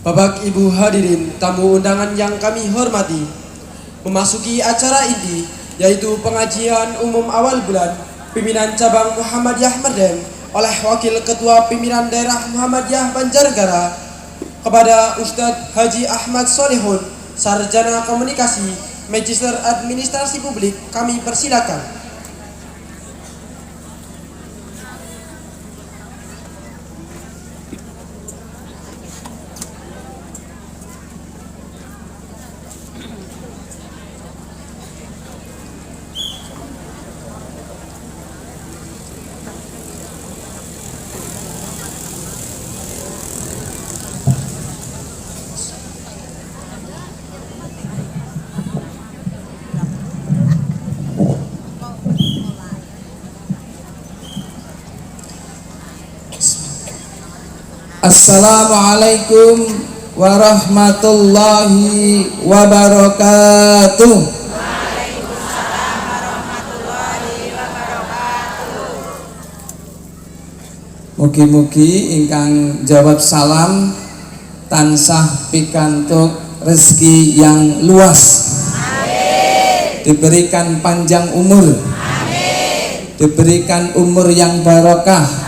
Bapak Ibu hadirin tamu undangan yang kami hormati, memasuki acara inti yaitu pengajian umum awal bulan pimpinan cabang Muhammadiyah Merdem oleh Wakil Ketua Pimpinan Daerah Muhammadiyah Banjarnegara kepada Ustadz Haji Ahmad Solihun, Sarjana Komunikasi, Magister Administrasi Publik, kami persilakan. Assalamualaikum warahmatullahi wabarakatuh. Waalaikumsalam warahmatullahi wabarakatuh. Mugi-mugi ingkang jawab salam tansah pikantuk rezeki yang luas. Amin. Diberikan panjang umur. Amin. Diberikan umur yang barokah.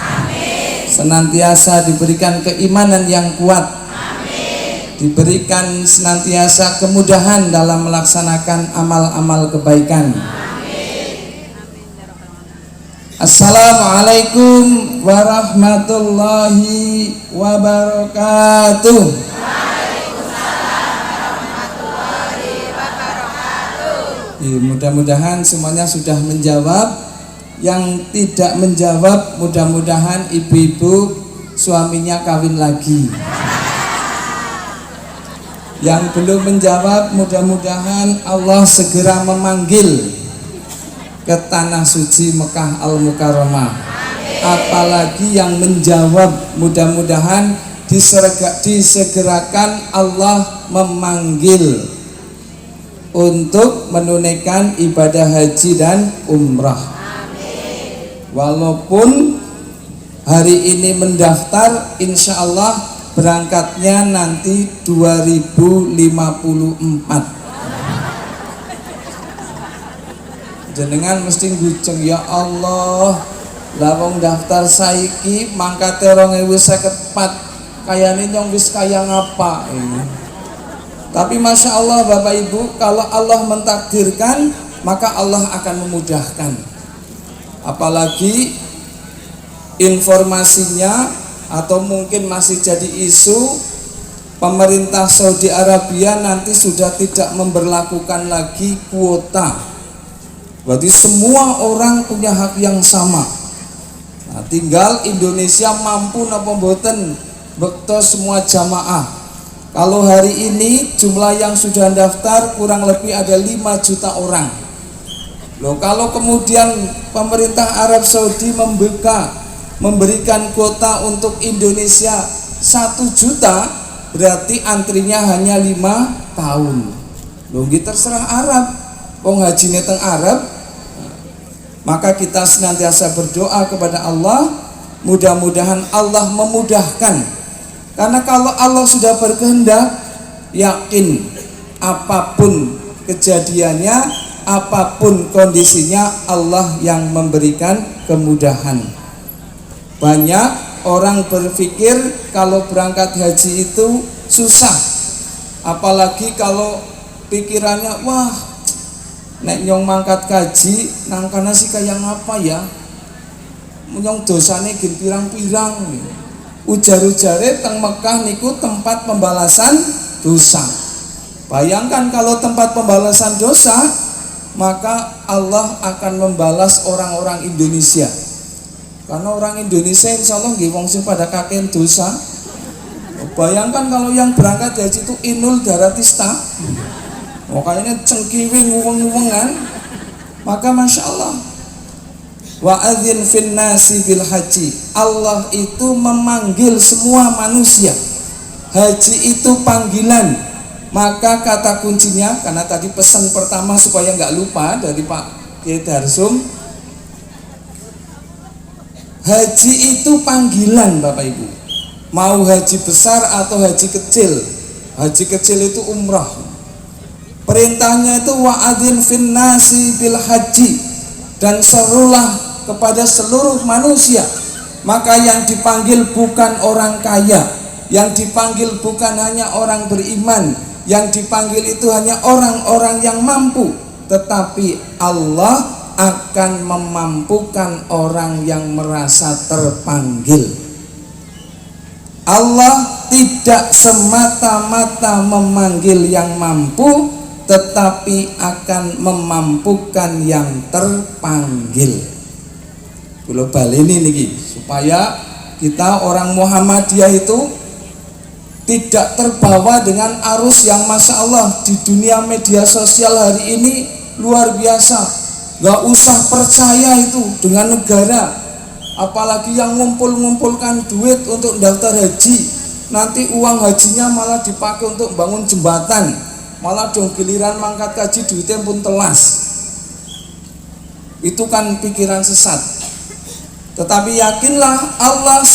Senantiasa diberikan keimanan yang kuat. Amin. Diberikan senantiasa kemudahan dalam melaksanakan amal-amal kebaikan. Amin. Assalamualaikum warahmatullahi wabarakatuh. Waalaikumsalam warahmatullahi wabarakatuh. Mudah-mudahan semuanya sudah menjawab. Yang tidak menjawab mudah-mudahan ibu-ibu suaminya kawin lagi. Yang belum menjawab mudah-mudahan Allah segera memanggil ke tanah suci Mekah Al-Mukarramah. Apalagi yang menjawab mudah-mudahan disegerakan Allah memanggil untuk menunaikan ibadah haji dan umrah. Walaupun hari ini mendaftar, insya Allah berangkatnya nanti 2054. Jenengan mesti nguceng, ya Allah, lawang daftar saiki mangkate 2054 kayane nyong wis kaya ngapa ini. Tapi masya Allah Bapak Ibu, kalau Allah mentakdirkan maka Allah akan memudahkan. Apalagi informasinya atau mungkin masih jadi isu, pemerintah Saudi Arabia nanti sudah tidak memberlakukan lagi kuota. Berarti semua orang punya hak yang sama. Nah, tinggal Indonesia mampu napa mboten bekto semua jamaah. Kalau hari ini jumlah yang sudah daftar kurang lebih ada 5 juta orang. Loh, kalau kemudian pemerintah Arab Saudi memberikan kuota untuk Indonesia 1 juta, berarti antrinya hanya 5 tahun. Loh, gitu terserah Arab. Wong hajine teng Arab. Maka kita senantiasa berdoa kepada Allah, mudah-mudahan Allah memudahkan. Karena kalau Allah sudah berkehendak, yakin apapun kejadiannya, apapun kondisinya, Allah yang memberikan kemudahan. Banyak orang berpikir kalau berangkat haji itu susah, apalagi kalau pikirannya, wah nek nyong mangkat kaji nangkana sih kayak ngapa ya, nyong dosane gin pirang-pirang. Ujar-ujare teng Mekah niku tempat pembalasan dosa. Bayangkan kalau tempat pembalasan dosa, maka Allah akan membalas orang-orang Indonesia. Karena orang Indonesia insya Allah nggih wong sing pada kakek dosa. Bayangkan kalau yang berangkat haji itu Inul Daratista, makanya cengkiwing nguweng-nguwengan, maka masya Allah. Wa adzin fin nasi bil haji. Allah itu memanggil semua manusia. Haji itu panggilan. Maka kata kuncinya, karena tadi pesan pertama supaya nggak lupa dari Pak Kiai Darsum, haji itu panggilan Bapak Ibu. mau haji besar atau haji kecil. Haji kecil itu umrah. Perintahnya itu wa'adzin finnasi bil haji, dan serulah kepada seluruh manusia. Maka yang dipanggil bukan orang kaya, yang dipanggil bukan hanya orang beriman, yang dipanggil itu hanya orang-orang yang mampu, tetapi Allah akan memampukan orang yang merasa terpanggil. Allah tidak semata-mata memanggil yang mampu, tetapi akan memampukan yang terpanggil. Kulo baleni niki supaya kita orang Muhammadiyah itu tidak terbawa dengan arus yang masya Allah di dunia media sosial hari ini luar biasa. Gak usah percaya itu dengan negara, apalagi yang ngumpulkan duit untuk daftar haji, nanti uang hajinya malah dipakai untuk bangun jembatan, malah dong giliran mangkat kaji duitnya pun telas. Itu kan pikiran sesat. Tetapi yakinlah Allah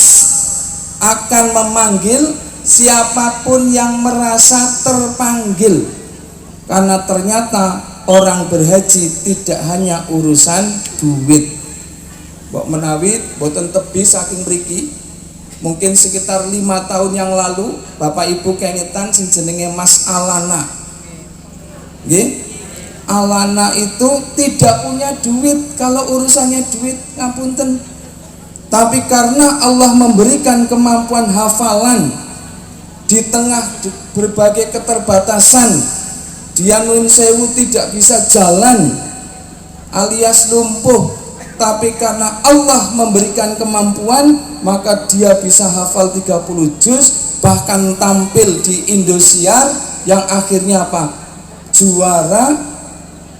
akan memanggil siapapun yang merasa terpanggil, karena ternyata orang berhaji tidak hanya urusan duit. Mbok menawi boten tebih saking mriki, mungkin sekitar 5 tahun yang lalu Bapak Ibu kengetan sing jenenge Mas Alana. Nggih? Alana itu tidak punya duit, kalau urusannya duit ngapunten. Tapi karena Allah memberikan kemampuan hafalan di tengah berbagai keterbatasan, dia nun sewu tidak bisa jalan alias lumpuh, tapi karena Allah memberikan kemampuan, maka dia bisa hafal 30 juz, bahkan tampil di Indosiar yang akhirnya apa? Juara,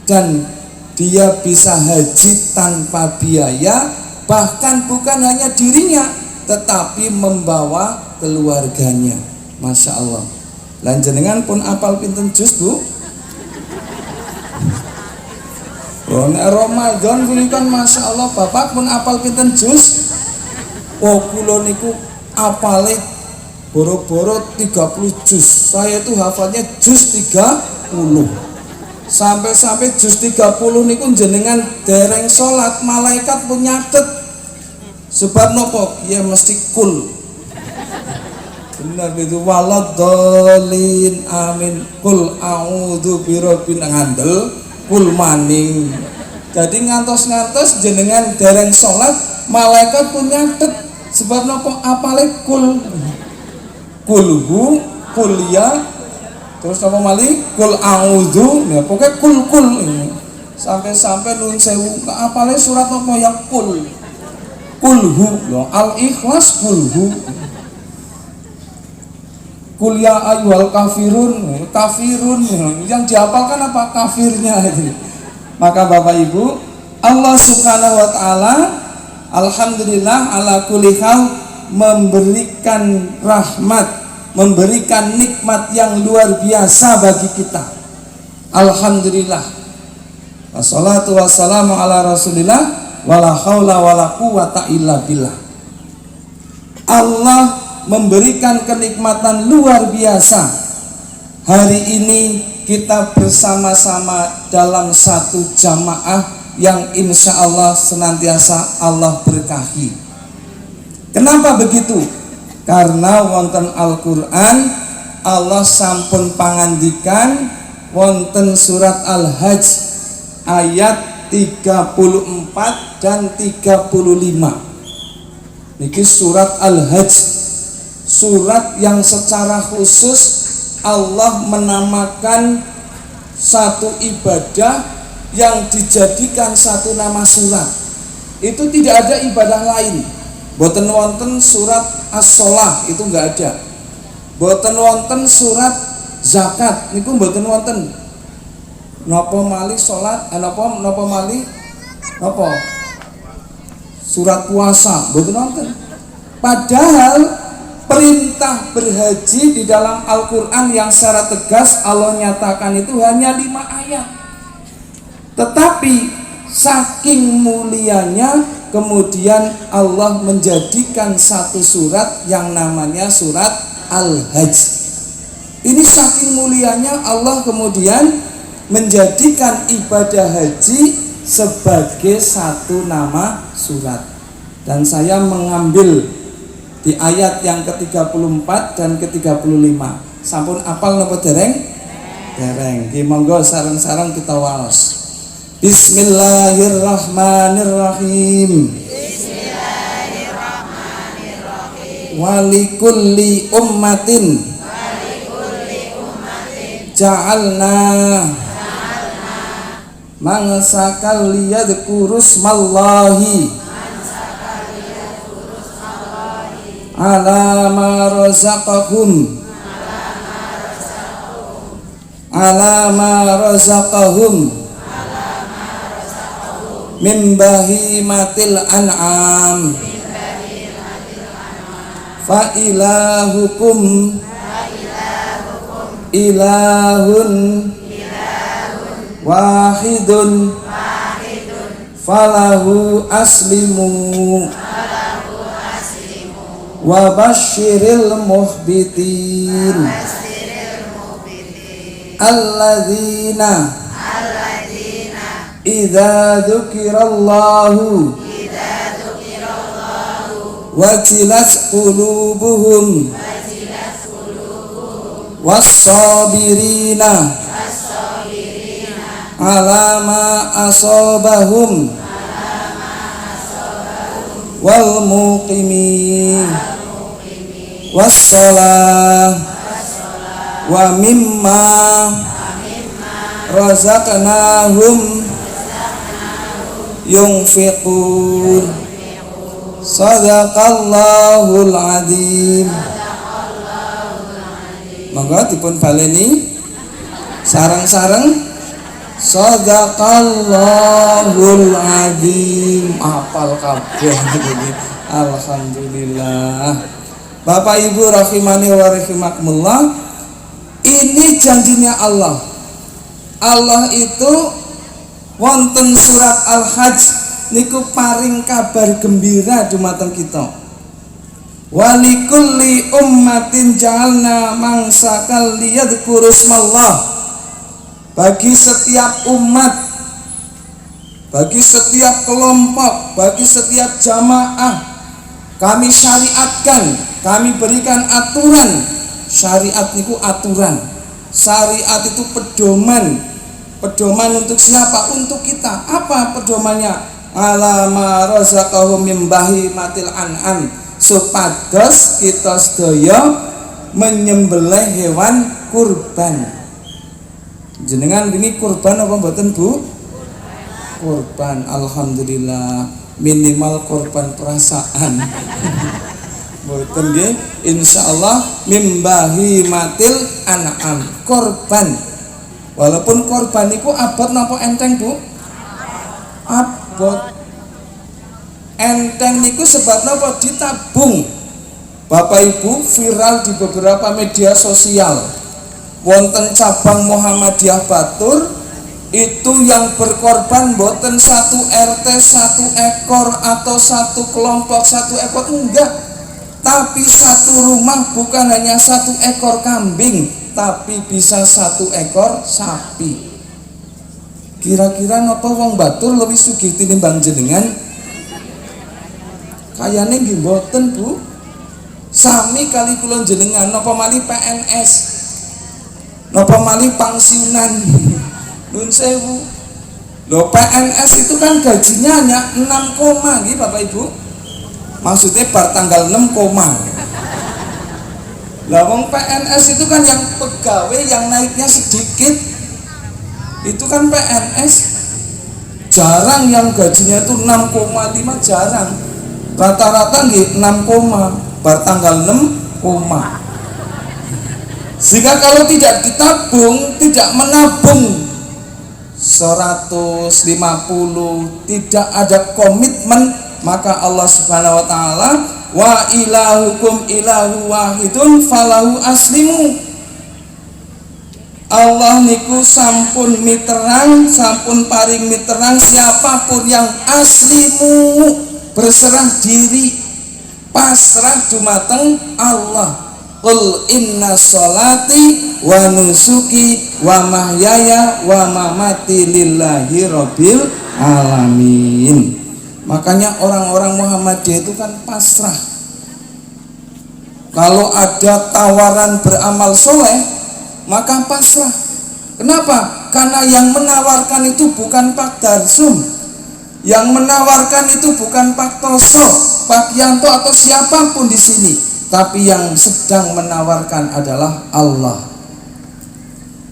dan dia bisa haji tanpa biaya. Bahkan bukan hanya dirinya, tetapi membawa keluarganya. Masya Allah. Lanjenengan pun apal pinten juz, Bu? Oh, nek Ramadan kuwi kan masya Allah, Bapak pun apal pinten juz? Oh, kula niku apale boro-boro 30 juz. Saya itu hafalnya juz 30. Sampai juz 30 niku jenengan dereng salat, malaikat pun nyatet. Sebab nopo? Ya mesti kul. Benar itu, waladhdallin amin, kul a'udzu birabbil ngandel kul maning. Jadi ngantos jenengan dereng salat, malaikat pun nyatet. Sebab nopo? Apale kul. Kulhu, kuliah, terus apa mali? Kul a'udzu, ya pokoknya kul. Sampai nun sewu, apale surat nopo yang kul. Kulhu, al-ikhlas kulhu. Kul ya ayyuhal kafirun, yang dihafalkan apa? Kafirnya itu. Maka Bapak Ibu, Allah Subhanahu wa taala alhamdulillah ala kulli hal memberikan rahmat, memberikan nikmat yang luar biasa bagi kita. Alhamdulillah. Wassalatu wassalamu ala Rasulillah wala haula wala quwata illa billah. Allah memberikan kenikmatan luar biasa. Hari ini kita bersama-sama dalam satu jamaah yang insya Allah senantiasa Allah berkahi. Kenapa begitu? Karena wonten Al-Quran Allah sampun pangandikan wonten surat Al-Hajj ayat 34 dan 35. Niki surat Al-Hajj, surat yang secara khusus Allah menamakan satu ibadah yang dijadikan satu nama surat. Itu tidak ada ibadah lain. Boten wonten surat as-sholah, itu enggak ada. Boten wonten surat zakat, niku boten wonten. Napa mali salat, napa mali napa surat puasa, boten wonten. Padahal perintah berhaji di dalam Al-Qur'an yang secara tegas Allah nyatakan itu hanya 5 ayat. Tetapi saking mulianya kemudian Allah menjadikan satu surat yang namanya surat Al-Hajj. Ini saking mulianya Allah kemudian menjadikan ibadah haji sebagai satu nama surat. Dan saya mengambil di ayat yang ke-34 dan ke-35. Sampun apal napa dereng? Dereng. Nggih monggo sareng-sareng kita waos. Bismillahirrahmanirrahim. Bismillahirrahmanirrahim. Walikulli ummatin ja'alna mangsakal liyadhkurusmallahi ala ma razaqahum min bahimatil an'am fa ilahukum ilahun wahidun falahu aslimu wa basyiril muhbitin alladzina idza dzukirallahu wajilat qulubuhum was-sabirina ala ma asabahum wal muqimin was-shalah wa mimma razaqnahum yunfiqun. Sadaqallahul adzim. Monggo dipun baleni sareng-sareng. Sadaqallahul adzim. Apal kabeh iki. Alhamdulillah. Bapak Ibu rahimani wa rahimakumullah, ini janjinya Allah. Allah itu wonten surat Al-Hajj niku paring kabar gembira dumateng kita. Walikulli ummatin ja'alna mangsakal liyadhkurusmallah. Bagi setiap umat, bagi setiap kelompok, bagi setiap jamaah, kami syariatkan, kami berikan aturan. Syariat niku aturan, syariat itu pedoman. Pedoman untuk siapa? Untuk kita. Apa pedomannya? Ala ma razaqahum min bahimatil an'am, supados kita sedaya menyembelih hewan kurban. Jenengan ini kurban apa mboten, Bu? Kurban. Alhamdulillah, minimal kurban perasaan. Mboten nggih, insyaallah min bahimatil an'am, kurban. Walaupun korban niku abot napa enteng, Bu? Abot. Enteng niku sebab napa? Ditabung. Bapak Ibu, viral di beberapa media sosial. Wonten cabang Muhammadiyah Batur itu yang berkorban boten satu RT satu ekor atau satu kelompok satu ekor, enggak. Tapi satu rumah bukan hanya satu ekor kambing, tapi bisa satu ekor sapi. Kira-kira napa wong Batur lebih sugih tinimbang jenengan? Kayane nggih mboten, Bu. Sami kali kula jenengan napa malih PNS. Napa malih pensiunan. Nun sewu. Lho PNS itu kan gajinya hanya 6 koma nggih Bapak Ibu. Maksudnya bar tanggal 6 koma. Lah wong PNS itu kan yang pegawai yang naiknya sedikit. Itu kan PNS. Jarang yang gajinya itu 6,5, jarang. Rata-rata nggih 6 koma, bar tanggal 6 koma. Sehingga kalau tidak ditabung, tidak menabung 150, tidak ada komitmen, maka Allah Subhanahu wa taala wa ilahukum ilahu wahidun falahu aslimu. Allah niku sampun miterang, sampun paring miterang siapapun yang aslimu berserah diri, pasrah dumateng Allah. Qul inna sholati wa nusuki wa mahyaya wa mamati lillahi rabbil alamin. Makanya orang-orang Muhammadiyah itu kan pasrah. Kalau ada tawaran beramal soleh, maka pasrah. Kenapa? Karena yang menawarkan itu bukan Pak Darsum, yang menawarkan itu bukan Pak Toso, Pak Yanto atau siapapun di sini, tapi yang sedang menawarkan adalah Allah.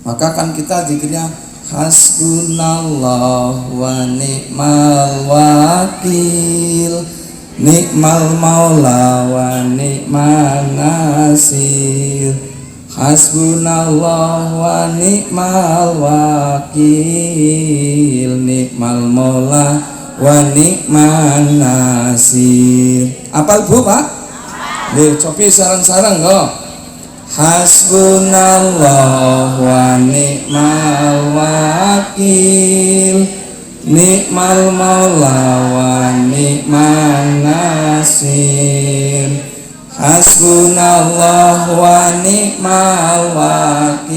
Maka kan kita zikirnya hasbunallah wa ni'mal wakil, nikmal maula wa ni'man nasir. Hasbunallah wa ni'mal wakil, nikmal maula wa ni'man nasir. Apal Bu Pak? Nih cobi sarang-sarang kok. Hasbunallah wa ni'mal wakil, nikmal maula wa ni'man nasir. Hasbunallah wa ni'mal wakil,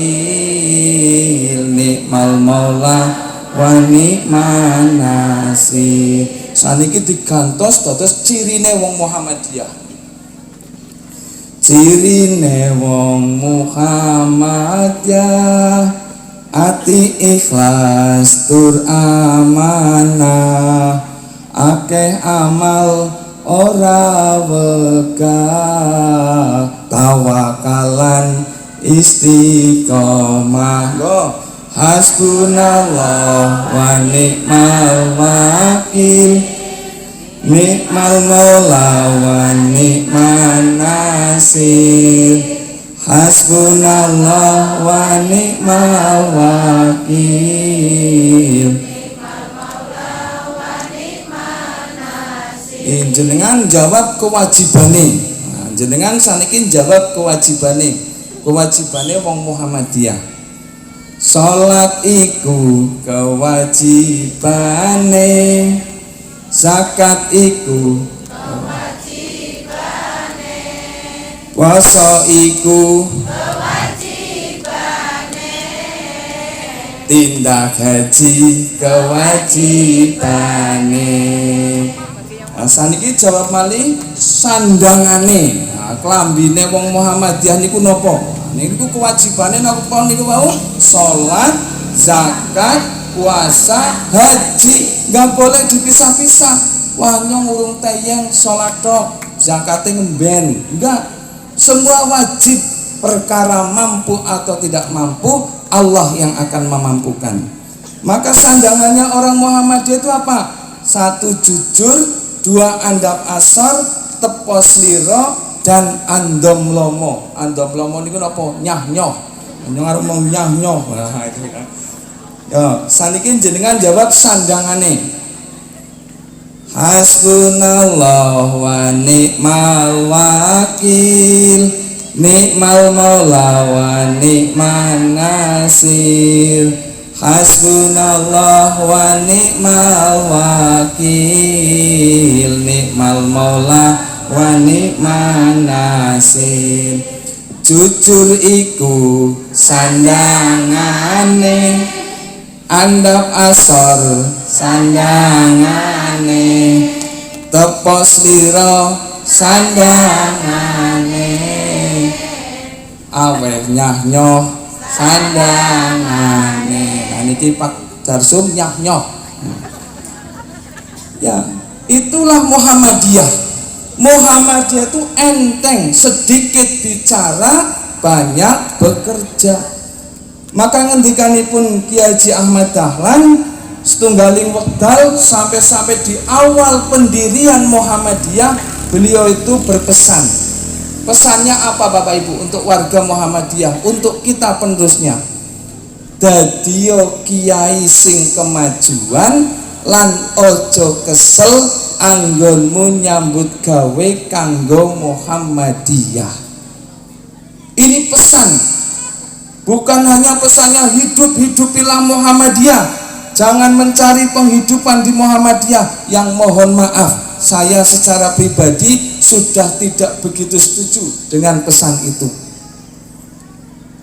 nikmal maula wa ni'man nasir. Saniki digantos dados cirine wong Muhammadiyah. Cirine wong Muhammadiyah ati ikhlas tur amanah, akeh amal ora wegah, tawakalan istiqomah. Go hasbunallah wa ni'mal wakil, nikmal maula wa ni'man nasir. Hasbunallah wa ni'mal wakil, jenengan jawab kewajibane. Nah, jenengan saniki jawab kewajibane. Kewajibane wong Muhammadiyah. Salat iku kewajibane, zakat iku kewajibane, puasa iku kewajibane, tindak haji kewajibane. Nah, saniki jawab malih sandangane. Nah, klambine wong Muhammadiyah niku napa? Niku kewajibane napa niku wau? Salat, zakat, puasa, haji, nggak boleh dipisah-pisah. Wah nyong urung tayang salat tok, zakate ngemben. Enggak. Semua wajib, perkara mampu atau tidak mampu Allah yang akan memampukan. Maka sandangannya orang Muhammadiyah itu apa? Satu jujur, dua andap asar, tepos liro, dan andom lomo. Andom lomo niku napa? Nyah nyoh. Nyong arep mong nyah nyoh. Nah itu kan. Ya, saniki jenengan jawab sandangane. Hasbunallah wa ni'mal wakil, nikmal maula wa ni'man nasir. Hasbunallah wa ni'mal wakil, nikmal maula wa ni'man nasir. Jujur iku sandangane, andap asor sandangane, tepos liro sandangane, aweh nyah nyoh sandangane. Nah niki Pak Darsum nyah nyoh. Ya, itulah Muhammadiyah. Muhammadiyah itu enteng, sedikit bicara, banyak bekerja. Maka ngendikanipun Kiai Haji Ahmad Dahlan setunggaling wekdal sampai di awal pendirian Muhammadiyah, beliau itu berpesan. Pesannya apa Bapak Ibu untuk warga Muhammadiyah, untuk kita penerusnya? Dadiyo kiai sing kemajuan lan ojo kesel anggonmu nyambut gawe kanggo Muhammadiyah. Ini pesan Bukan hanya pesannya hidupilah Muhammadiyah, jangan mencari penghidupan di Muhammadiyah. Yang mohon maaf, saya secara pribadi sudah tidak begitu setuju dengan pesan itu.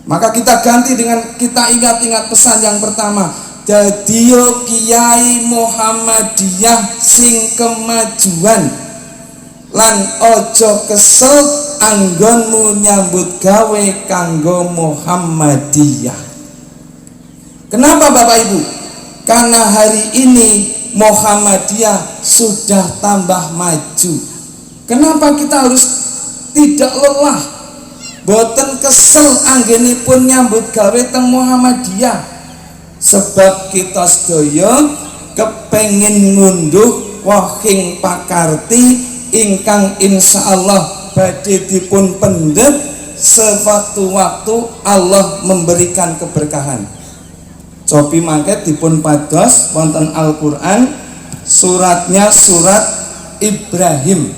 Maka kita ganti dengan kita ingat-ingat pesan yang pertama, dadiyo Kiai Muhammadiyah sing kemajuan lan ojo kesel anggonmu nyambut gawe kanggo Muhammadiyah. Kenapa Bapak Ibu? Karena hari ini Muhammadiyah sudah tambah maju. Kenapa kita harus tidak lelah? Boten kesel anggenipun nyambut gawe teng Muhammadiyah, sebab kita sedaya kepengin ngunduh wahing pakarti ingkang insyaallah badhe dipun pendhet sewaktu-waktu Allah memberikan keberkahan. Cobi mangke dipun pados wonten Al-Qur'an, suratnya surat Ibrahim,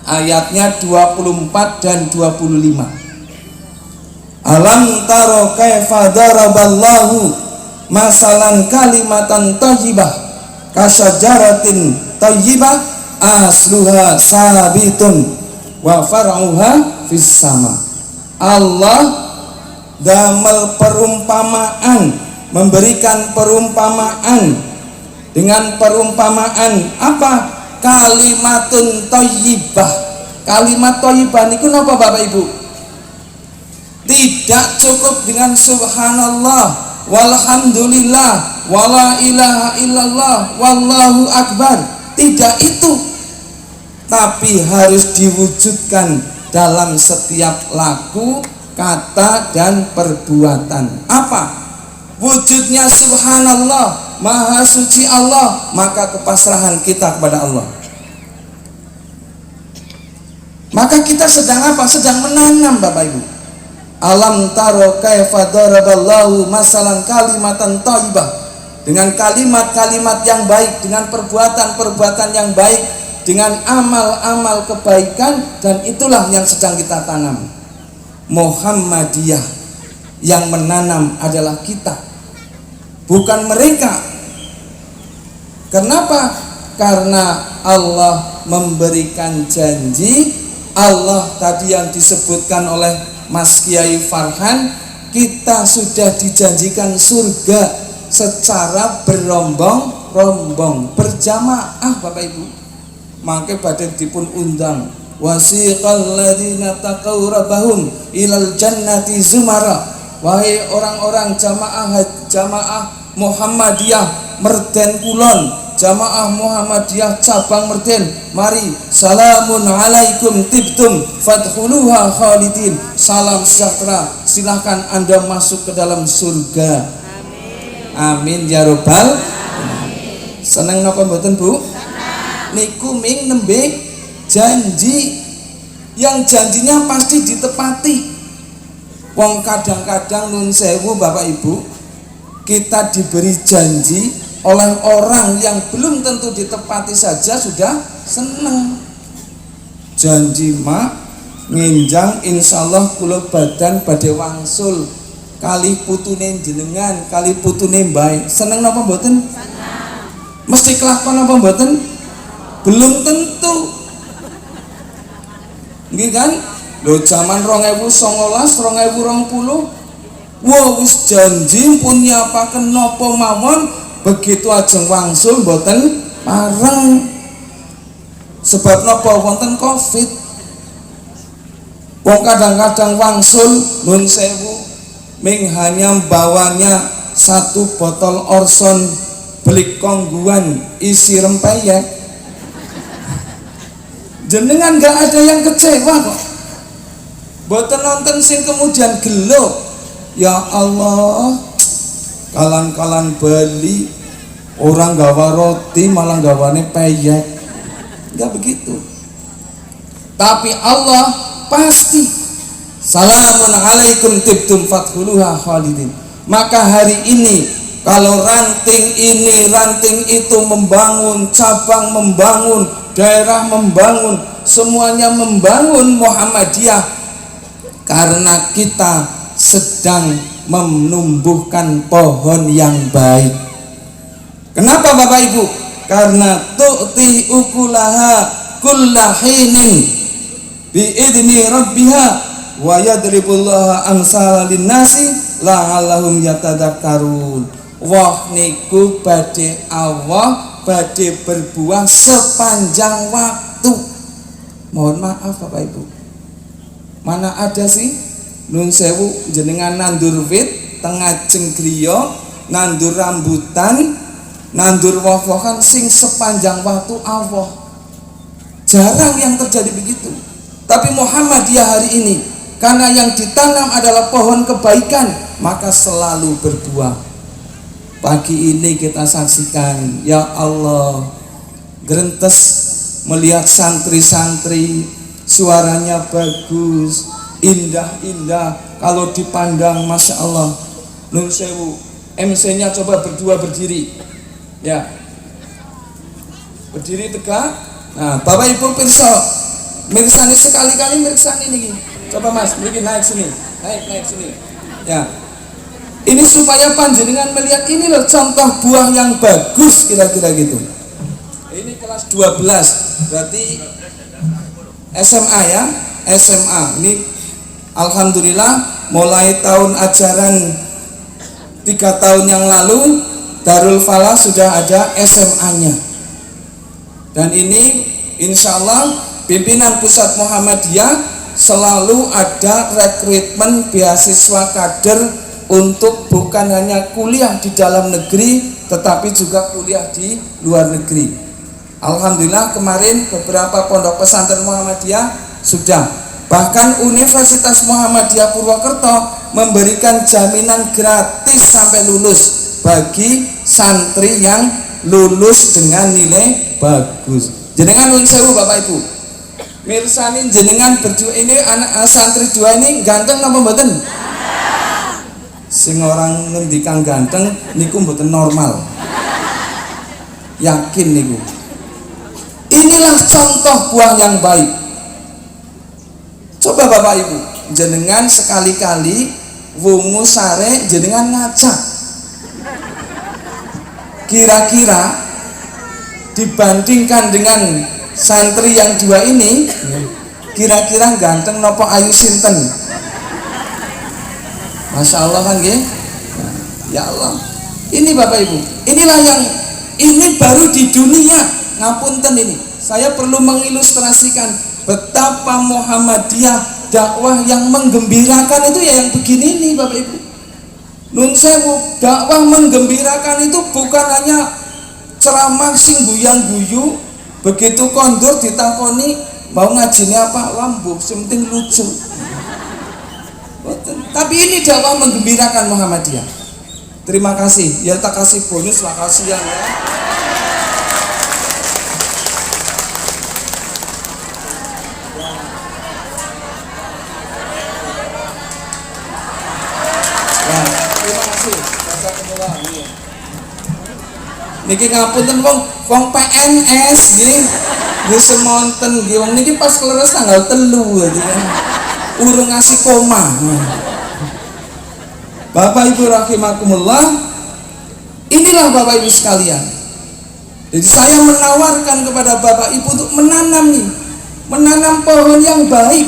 ayatnya 24 dan 25. Alam taro kaifa daraballahu masalan kalimatan thayyibah kasajaratin thayyibah asluha sabitun wa far'uha fis sama. Allah damel perumpamaan, memberikan perumpamaan dengan perumpamaan apa? Kalimatun thayyibah. Kalimat thayyibah niku napa Bapak Ibu? Tidak cukup dengan subhanallah walhamdulillah wala ilaha illallah wallahu akbar. Tidak itu, tapi harus diwujudkan dalam setiap laku, kata dan perbuatan. Apa wujudnya? Subhanallah, maha suci Allah, maka kepasrahan kita kepada Allah. Maka kita sedang apa? Sedang menanam Bapak Ibu. Alam taro kaifa daraballahu masalan kalimatan thayyibah, dengan kalimat-kalimat yang baik, dengan perbuatan-perbuatan yang baik, dengan amal-amal kebaikan, dan itulah yang sedang kita tanam. Muhammadiyah yang menanam adalah kita, bukan mereka. Kenapa? Karena Allah memberikan janji. Allah tadi yang disebutkan oleh Mas Kiai Farhan, kita sudah dijanjikan surga secara berombong-rombong, berjamaah Bapak Ibu. Maka badhe dipun undang wasiqal ladzina taqaw rabbahum ilal jannati zumara. Wahai orang-orang jamaah Muhammadiyah Merden Kulon, jamaah Muhammadiyah cabang Merden, mari salamun alaikum tibtum fadkhuluha khalidin. Salam sejahtera, silahkan Anda masuk ke dalam surga. Amin ya robbal alamin. Seneng napa mboten Bu? Niku ming nembe janji, yang janjinya pasti ditepati. Wong kadang-kadang nun sewu Bapak Ibu, kita diberi janji oleh orang yang belum tentu ditepati saja sudah seneng. Janji mak nginjang insyaallah kula badan badhe wangsul kali putune jenengan, kali putune bae. Seneng napa mboten? Seneng. Mesti kelakon napa mboten? Belum tentu. Nggih kan? Lho zaman 2019, 2020, wah wis janji pun nyapaken napa mawon, begitu ajeng wangsul mboten pareng. Sebab napa? Wonten Covid. Wong kadang-kadang wangsul nun sewu ming hanya bawanya 1 botol Orson beli kongguan isi rempeyek. Jenengan gak ada yang kecewa kok. Boten nonton sing kemudian gelo. Ya Allah, kalan-kalan Bali orang gawa roti malah gawane peyek. Enggak begitu. Tapi Allah pasti salamun alaikum tibtum fadkhuluha khalidin. Maka hari ini kalau ranting ini ranting itu membangun, cabang membangun, daerah membangun, semuanya membangun Muhammadiyah, karena kita sedang menumbuhkan pohon yang baik. Kenapa Bapak Ibu? Karena tu'ti ukulaha kullahinin biidni rabbiha wa yadribullaha amsala linnasi la'allahum yatadakkarun. Wah niku badhe Allah badhe berbuah sepanjang waktu. Mohon maaf Bapak Ibu, mana ada sih nun sewu jenengan nandur wit tengah griya, nandur rambutan, nandur woh-wohan sing sepanjang waktu Allah. Jarang yang terjadi begitu. Tapi Muhammadiyah hari ini, karena yang ditanam adalah pohon kebaikan, maka selalu berbuah. Pagi ini kita saksikan, ya Allah, gerentes melihat santri-santri, suaranya bagus, indah-indah, kalau dipandang Masya Allah. Nun sewu, MC-nya coba berdua berdiri, ya, berdiri tegak. Nah, Bapak Ibu pirsa, mirsani sekali-kali mirsani nih. Coba Mas, bikin naik sini, naik sini, ya. Ini supaya panjenengan melihat ini loh contoh buah yang bagus, kira-kira gitu. Ini kelas 12, berarti SMA ya, SMA. Ini alhamdulillah mulai tahun ajaran 3 tahun yang lalu Darul Falah sudah ada SMA-nya. Dan ini insya Allah pimpinan Pusat Muhammadiyah selalu ada rekrutmen beasiswa kader untuk bukan hanya kuliah di dalam negeri tetapi juga kuliah di luar negeri. Alhamdulillah kemarin beberapa pondok pesantren Muhammadiyah sudah, bahkan Universitas Muhammadiyah Purwokerto memberikan jaminan gratis sampai lulus bagi santri yang lulus dengan nilai bagus. Jenengan nuwun sewu Bapak Ibu, mirsani jenengan berdua ini anak santri dua ini ganteng napa mboten? Sing orang ngendikan ganteng niku mboten normal. Yakin niku. Inilah contoh buah yang baik. Coba Bapak Ibu, jenengan sekali-kali wungu sare jenengan ngaca. Kira-kira dibandingkan dengan santri yang dua ini, kira-kira ganteng nopo ayu sinten? Masya Allah kan nggih. Ya Allah. Ini Bapak Ibu, inilah yang ini baru di dunia. Ngapunten ini. Saya perlu mengilustrasikan betapa Muhammadiyah dakwah yang menggembirakan itu ya yang begini nih Bapak Ibu. Nun sewu, dakwah menggembirakan itu bukan hanya ceramah sing guyang-guyu, begitu kondur ditakoni mau ngajine apa lambuh, sing penting lucu. Tapi ini dakwah menggembirakan Muhammadiyah. Terima kasih. Ya tak kasih bonus lah kasihan ya. Ya, terima kasih. Jazakumullah. Niki ngapunten wong PNS nggih. Nggih semonten nggih wong niki pas kleres tanggal 3 berarti kan. Urung ngasih koma. Bapak Ibu rahimakumullah, inilah Bapak Ibu sekalian. Jadi saya menawarkan kepada Bapak Ibu untuk menanam pohon yang baik.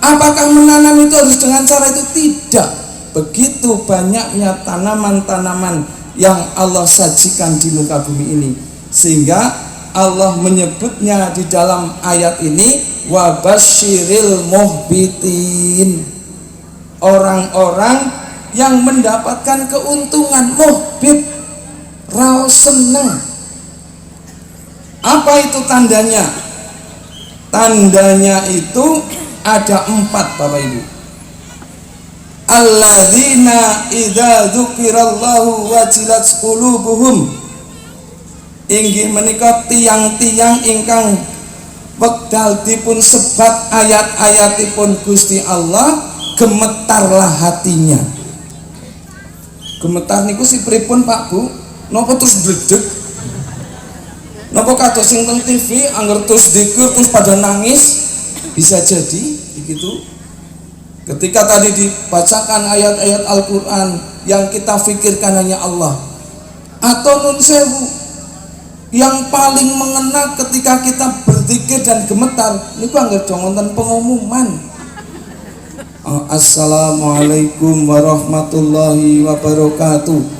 Apakah menanam itu harus dengan cara itu? Tidak. Begitu banyaknya tanaman-tanaman yang Allah sajikan di muka bumi ini, sehingga Allah menyebutnya di dalam ayat ini, wabasyiril muhbitin, orang-orang yang mendapatkan keuntungan. Muhbit, raos seneng. Apa itu tandanya? Tandanya itu ada 4 Bapak Ibu. Alladzina idza dzukirallahu wajilat qulubuhum, inggih menika tiang-tiang ingkang wekdal dipun sebat ayat-ayatipun Gusti Allah, gemetarlah hatinya. Gemetar niku si pripun Pak Bu? Napa terus dledeg? Napa kados sing teng TV angger terus dikir terus pada nangis? Bisa jadi begitu. Ketika tadi dibacakan ayat-ayat Al-Quran yang kita fikirkan hanya Allah, atau nun sewu yang paling mengena ketika kita berzikir dan gemetar, ini kok anggap dong nonton pengumuman. Assalamualaikum warahmatullahi wabarakatuh.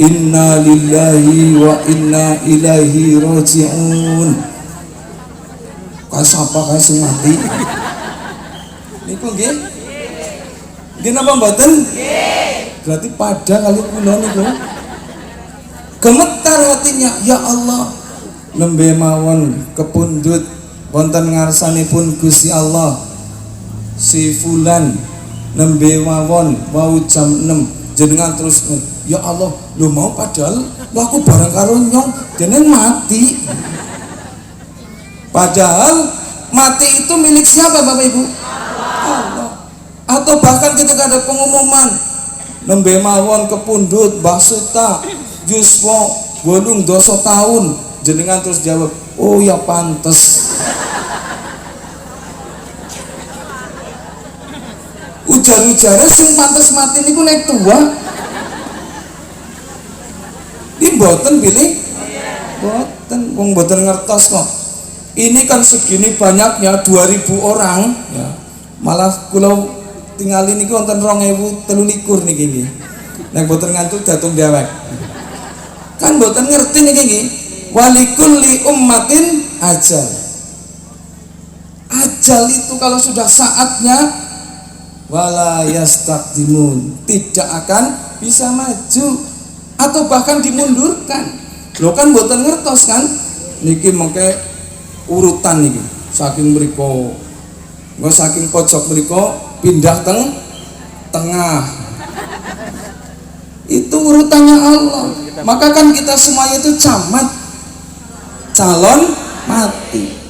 Inna lillahi wa inna ilaihi raji'un. Kaya sapa kaya sing mati? Niku nggih? Nggih napa mboten? Nggih. Berarti pada kali kula niku. Gemetar hatinya, ya Allah, nembe mawon kepundhut wonten ngarsanipun Gusti Allah. Si fulan nembe mawon wau jam 6 jenengan terus, ya Allah, lu mau padahal lu aku bareng karo nyong dene mati. Padahal mati itu milik siapa Bapak Ibu? Allah. Atau bahkan ketika ada pengumuman nembe mawon kepundhut Mbah Suta Yuswa bolong doso tahun, jenengan terus jawab, oh ya pantes. Ujar-ujarnya sing pantes mati niku nek tua. Ini mboten pilih, mboten, wong mboten ngertos kok. Ini kan segini banyaknya 2000 orang, ya. Malah kula tinggalin niku wonten 2023 niki nggih. Nek mboten ngantuk datung dewek. Kan mboten ngerti niki nggih. Walikulli ummatin ajal. Ajal itu kalau sudah saatnya wala yastaqdimun, tidak akan bisa maju atau bahkan dimundurkan. Lo kan mboten ngertos kan niki mengke urutan niki saking mriko, nggak saking pojok mriko pindah tengah. Itu urutannya Allah. Maka kan kita semuanya itu camat, calon mati.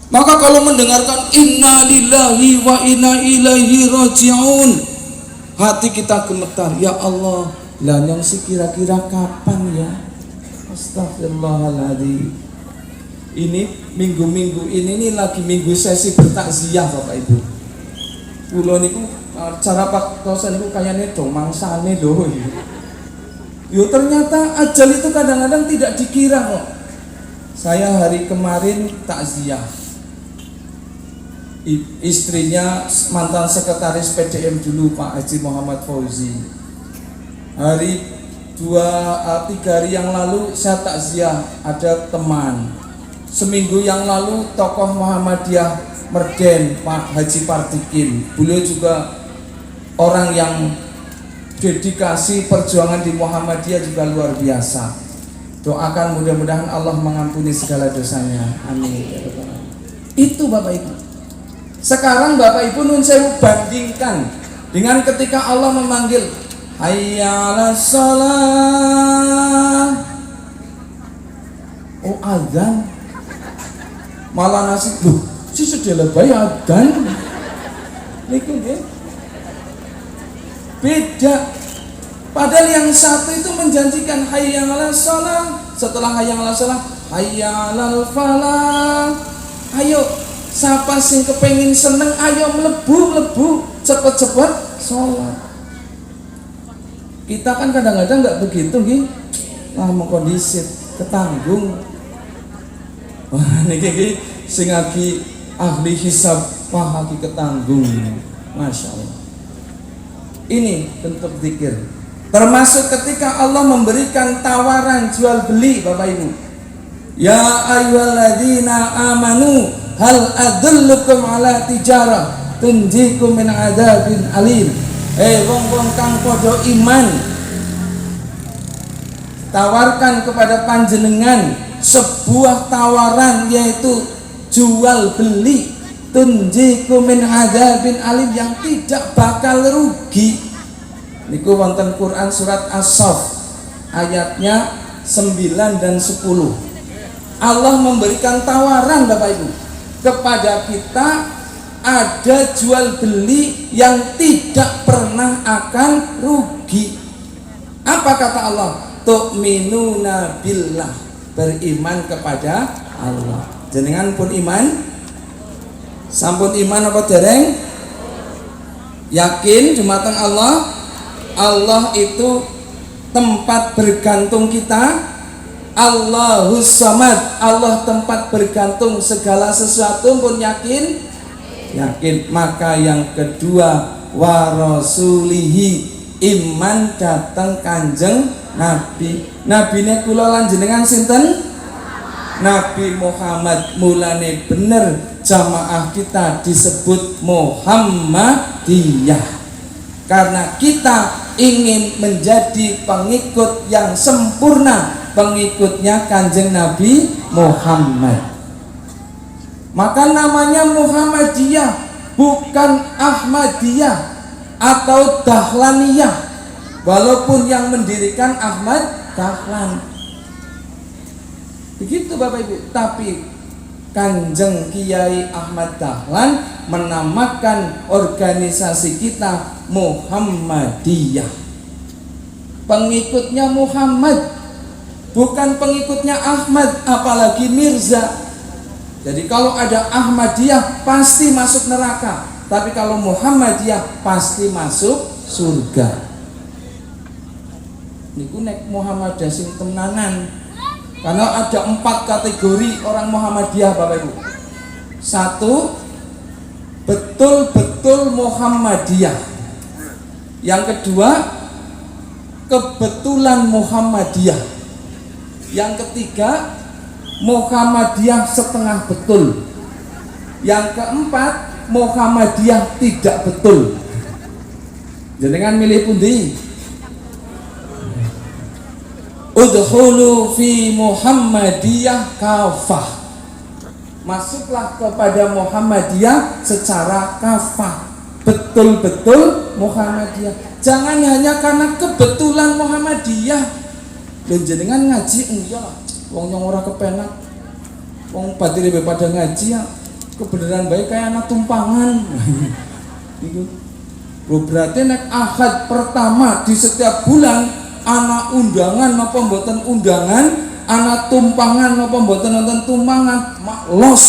Maka kalau mendengarkan inna lillahi wa inna ilaihi raji'un, hati kita gemetar, ya Allah, lah yang si kira-kira kapan ya? Astagfirullahaladzim. Ini minggu-minggu ini lagi minggu sesi bertakziah Bapak Ibu. Kulo niku cara Pak dosen itu kayaknya dong mangsane loh. Yo ternyata ajal itu kadang-kadang tidak dikira kok. Saya hari kemarin takziah. Istrinya mantan sekretaris PDM dulu Pak Haji Muhammad Fauzi. Hari 2-3 hari yang lalu saya takziah ada teman. Seminggu yang lalu tokoh Muhammadiyah Merden Pak Haji Partikin. Beliau juga orang yang dedikasi perjuangan di Muhammadiyah juga luar biasa. Doakan mudah-mudahan Allah mengampuni segala dosanya. Amin. Itu Bapak Ibu. Sekarang Bapak Ibu nun sewu bandingkan dengan ketika Allah memanggil hayya 'alas shalah. Oh azan. Malah nasi loh, si sudah lebay azan. Niku nggih. Beda. Padahal yang satu itu menjanjikan hayya 'alas shalah, setelah hayya 'alas shalah hayya 'alal falah. Ayo siapa sing kepengin seneng, ayo mlebu cepet-cepet sholat. Kita kan kadang-kadang nggak begitu nggih. Lah mau kondisi ketanggung. Wah niki sing lagi ahli hisab wah lagi ketanggung. Masya Allah. Ini bentuk zikir. Termasuk ketika Allah memberikan tawaran jual beli Bapak Ibu. Ya ayyuhalladzina amanu hal adullukum ala tijarah tunjikum min adzabin alim. Wong-wong kang padha iman, tawarkan kepada panjenengan sebuah tawaran yaitu jual beli tunjikum min adzabin alim yang tidak bakal rugi. Niku wonten Quran surat As-Saff ayatnya 9 dan 10. Allah memberikan tawaran Bapak Ibu kepada kita, ada jual beli yang tidak pernah akan rugi. Apa kata Allah? Tu'minuna billah, beriman kepada Allah. Jenengan pun iman? Sampun iman apa dereng? Yakin dumateng Allah? Allah itu tempat bergantung kita. Allahus Samad, Allah tempat bergantung segala sesuatu pun yakin? Yakin. Maka yang kedua, wa rasulihi, iman datang Kanjeng Nabi. Nabine kula lan jenengan sinten? Nabi Muhammad. Mulane bener jamaah kita disebut Muhammadiyah, karena kita ingin menjadi pengikut yang sempurna, pengikutnya Kanjeng Nabi Muhammad. Maka namanya Muhammadiyah, bukan Ahmadiyah atau Dahlaniyah, walaupun yang mendirikan Ahmad Dahlan. Begitu Bapak Ibu. Tapi Kanjeng Kiai Ahmad Dahlan menamakan organisasi kita Muhammadiyah. Pengikutnya Muhammad, bukan pengikutnya Ahmad, apalagi Mirza. Jadi kalau ada Ahmadiyah pasti masuk neraka, tapi kalau Muhammadiyah pasti masuk surga. Niku nek Muhammadiyah sing tenanan. Karena ada 4 kategori orang Muhammadiyah Bapak Ibu. 1, betul-betul Muhammadiyah. Yang kedua, kebetulan Muhammadiyah. Yang ketiga, Muhammadiyah setengah betul. Yang keempat, Muhammadiyah tidak betul. Jenengan milih pundi? Udkhulu fi Muhammadiyah kafah. Masuklah kepada Muhammadiyah secara kafah. Betul-betul Muhammadiyah. Jangan hanya karena kebetulan Muhammadiyah. Dan jenengan ngaji enggak, wong yang ora kepenak. Wong batine pada ngaji ya kebenaran baik kayak anak tumpangan. Iku. Berarti nek Ahad pertama di setiap bulan anak undangan napa mboten undangan, anak tumpangan napa mboten nonton tumpangan, los.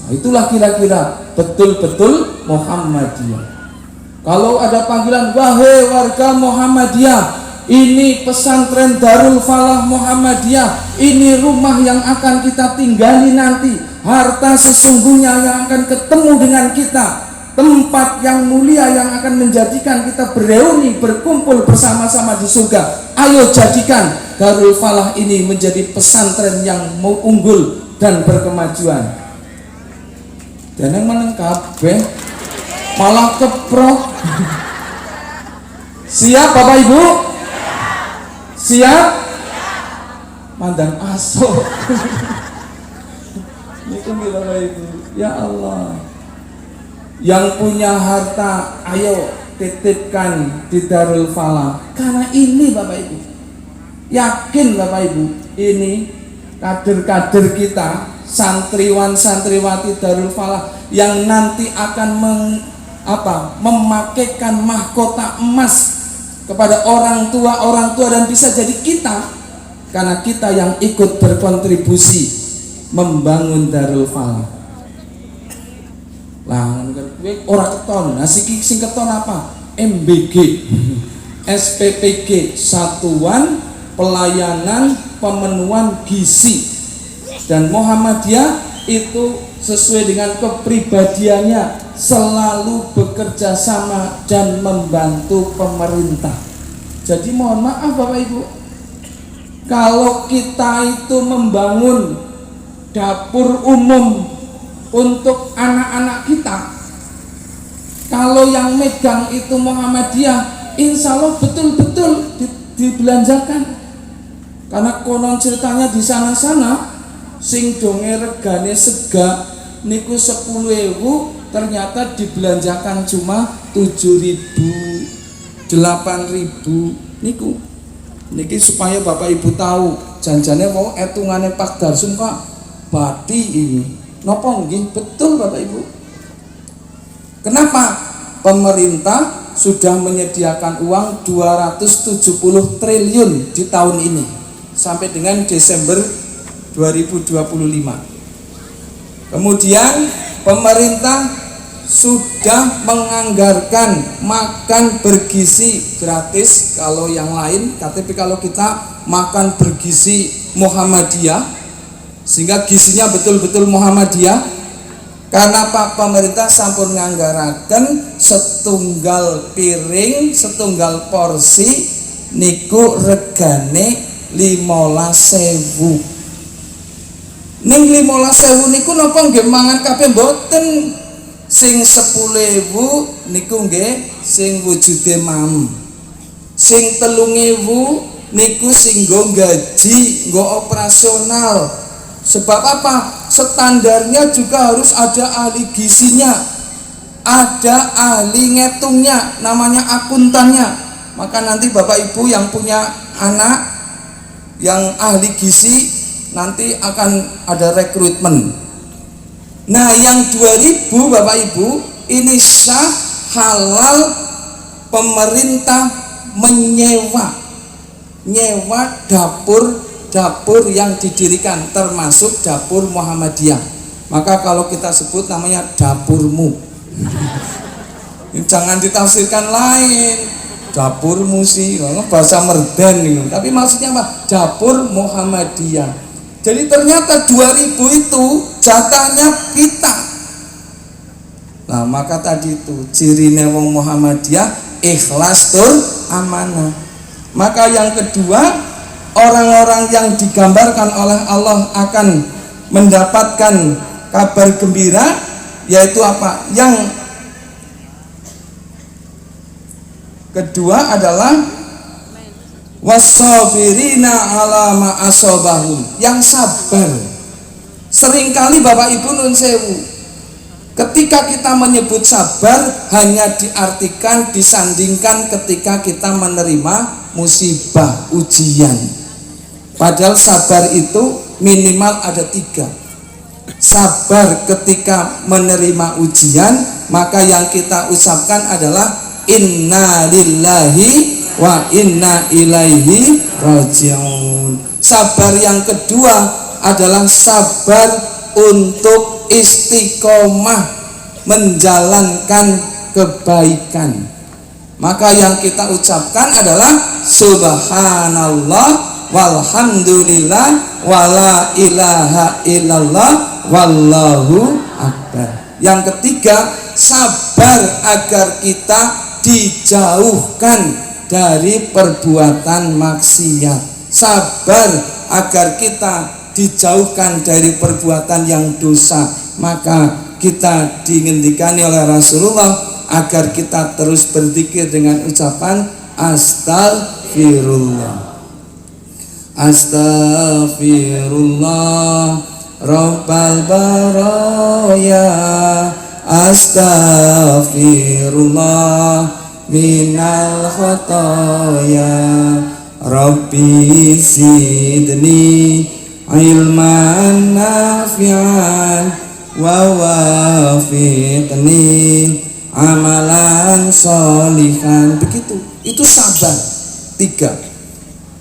Nah, itulah kira-kira betul-betul Muhammadiyah. Kalau ada panggilan, wahai warga Muhammadiyah, ini pesantren Darul Falah Muhammadiyah, ini rumah yang akan kita tinggali nanti, harta sesungguhnya yang akan ketemu dengan kita, tempat yang mulia yang akan menjadikan kita bereuni, berkumpul bersama-sama di surga. Ayo jadikan Darul Falah ini menjadi pesantren yang mau unggul dan berkemajuan. Dan yang meneng kabeh malah keprok. Siap Bapak Ibu? Siap? Mandan aso. Ini Bapak Ibu. Ya Allah. Yang punya harta, ayo titipkan di Darul Falah. Karena ini Bapak Ibu, yakin Bapak Ibu, ini kader-kader kita, santriwan-santriwati Darul Falah yang nanti akan memakaikan mahkota emas kepada orang tua dan bisa jadi kita, karena kita yang ikut berkontribusi membangun Darul Falah. Lah ora keton. Nah sing keton apa? MBG. SPPG, Satuan Pelayanan Pemenuhan Gizi. Dan Muhammadiyah itu sesuai dengan kepribadiannya selalu bekerja sama dan membantu pemerintah. Jadi mohon maaf Bapak Ibu, kalau kita itu membangun dapur umum untuk anak-anak kita, kalau yang megang itu Muhammadiyah, insya Allah betul-betul dibelanjakan. Karena konon ceritanya di sana-sana sing donge regane sega niku 10.000, ternyata dibelanjakan cuma 7.000, 8.000 niku. Niki supaya Bapak Ibu tahu, janjane mau etungane Pak Darsum Pak Bati ini. Napa nggih? Betul Bapak Ibu. Kenapa? Pemerintah sudah menyediakan uang 270 triliun di tahun ini sampai dengan Desember 2025. Kemudian pemerintah sudah menganggarkan makan bergizi gratis kalau yang lain, tapi kalau kita makan bergizi Muhammadiyah, sehingga gizinya betul-betul Muhammadiyah, karena Pak pemerintah sampun nganggaraken setunggal piring, setunggal porsi niku regane 15.000. Ning 15.000 niku napa nggih mangan kabeh mboten? Sing 10.000 niku nggih sing wujude mam. Sing 3.000 niku sing nggo gaji, nggo operasional. Sebab apa? Standarnya juga harus ada ahli gizinya, ada ahli ngitungnya, namanya akuntannya. Maka nanti Bapak Ibu yang punya anak yang ahli gizi nanti akan ada rekrutmen. Nah, yang 2.000 Bapak Ibu ini sah, halal, pemerintah menyewa dapur yang didirikan, termasuk dapur Muhammadiyah. Maka kalau kita sebut namanya dapurmu. Jangan ditafsirkan lain. Dapurmu sih, bahasa merdan nih. Tapi maksudnya apa? Dapur Muhammadiyah. Jadi ternyata 2.000 itu jatahnya kita. Nah, maka tadi itu cirine wong Muhammadiyah ikhlas tur amanah. Maka yang kedua, orang-orang yang digambarkan oleh Allah akan mendapatkan kabar gembira, yaitu apa? Yang kedua adalah wasabirina ala ma asobahum, yang sabar. Seringkali Bapak Ibu nun sewu, ketika kita menyebut sabar hanya diartikan, disandingkan ketika kita menerima musibah, ujian. Padahal sabar itu minimal ada 3. Sabar ketika menerima ujian, maka yang kita ucapkan adalah inna lillahi wa inna ilaihi rajiun. Sabar yang kedua adalah sabar untuk istiqomah menjalankan kebaikan. Maka yang kita ucapkan adalah subhanallah walhamdulillah wala ilaha illallah wallahu akbar. Yang ketiga, sabar agar kita dijauhkan dari perbuatan maksiat. Sabar agar kita dijauhkan dari perbuatan yang dosa. Maka kita diingendikani oleh Rasulullah agar kita terus berzikir dengan ucapan astagfirullah. Astagfirullah Rabbal baraya, astagfirullah minal khotoya, Rabbi zidni ilman nafi'an wa wafiqni amalan sholihan. Begitu, itu sabar. 3.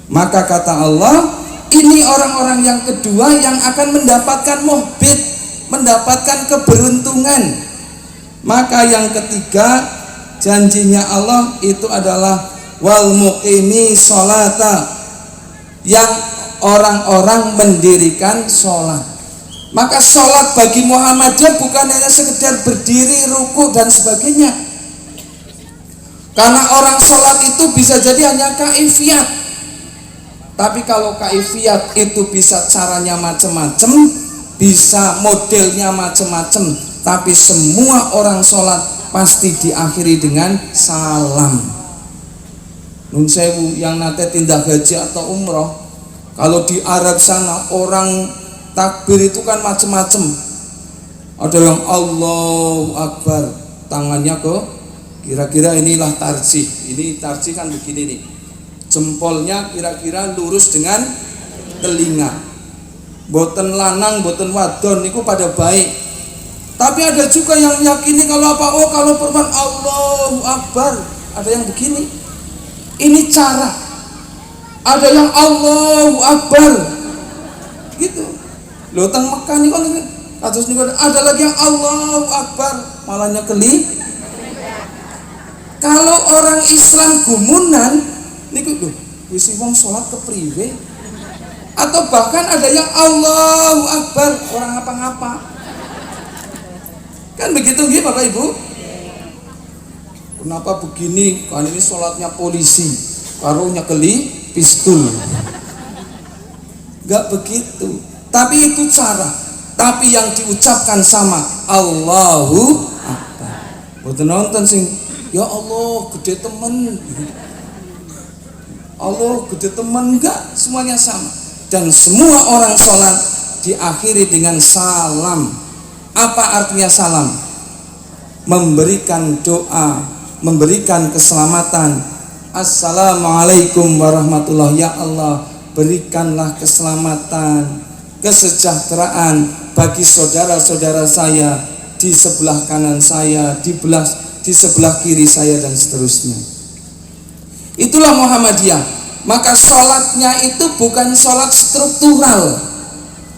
Maka kata Allah, ini orang-orang yang kedua yang akan mendapatkan muhbit, mendapatkan keberuntungan. Maka yang ketiga, janjinya Allah itu adalah wal muqimi sholata, yang orang-orang mendirikan sholat. Maka sholat bagi Muhammadiyah bukan hanya sekedar berdiri, ruku dan sebagainya. Karena orang sholat itu bisa jadi hanya kaifiat. Tapi kalau kaifiat itu bisa caranya macam-macam, bisa modelnya macam-macam, tapi semua orang sholat pasti diakhiri dengan salam. Nun sewu yang nate tindak haji atau umroh, kalau di Arab sana orang takbir itu kan macam-macam. Ada yang Allahu Akbar, tangannya ke kira-kira inilah tarjih. Ini tarjih kan begini nih, jempolnya kira-kira lurus dengan telinga. Boten lanang, boten wadon niku pada baik. Tapi ada juga yang meyakini kalau apa? Oh, kalau perempuan Allahu Akbar. Ada yang begini. Ini cara. Ada yang Allahu Akbar. Gitu. Loh teng Mekah nih kan ada lagi yang Allahu Akbar. malah nyekeli. Kalau orang Islam gumunan niku lho, wis wong salat kepriwe? Atau bahkan ada yang Allahu Akbar orang ngapa-ngapa. Kan begitu nggih Bapak Ibu? Kenapa begini? Kan ini sholatnya polisi, karo nyekeli pistol. Gak begitu. Tapi itu cara. Tapi yang diucapkan sama Allahu Akbar. Boten nonton sing ya Allah gede temen. Allah gede temen, enggak, semuanya sama. Dan semua orang sholat diakhiri dengan salam. Apa artinya salam? Memberikan doa, memberikan keselamatan. Assalamualaikum warahmatullahi, ya Allah berikanlah keselamatan, kesejahteraan bagi saudara-saudara saya di sebelah kanan saya, di sebelah kiri saya, dan seterusnya. Itulah Muhammadiyah. Maka sholatnya itu bukan sholat struktural.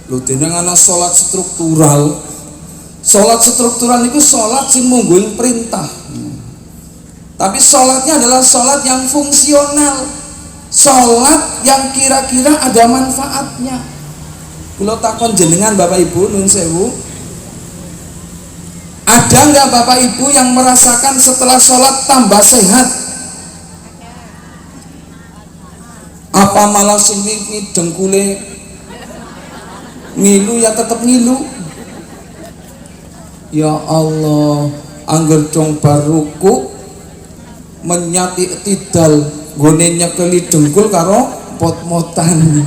Loh, dengan sholat struktural. Sholat struktural itu sholat sing mungguin perintah. Tapi sholatnya adalah sholat yang fungsional, sholat yang kira-kira ada manfaatnya. Kalau takon jenengan Bapak Ibu nun sewu, ada nggak Bapak Ibu yang merasakan setelah sholat tambah sehat? Apa malah sini dengkule ngilu ya tetap ngilu? Ya Allah, angger dong baruku menyati tidal gonenya keli dengkul karo pot-motan.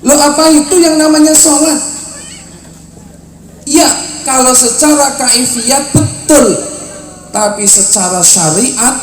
Lo apa itu yang namanya sholat? Ya, kalau secara kaifiyat betul, tapi secara syariat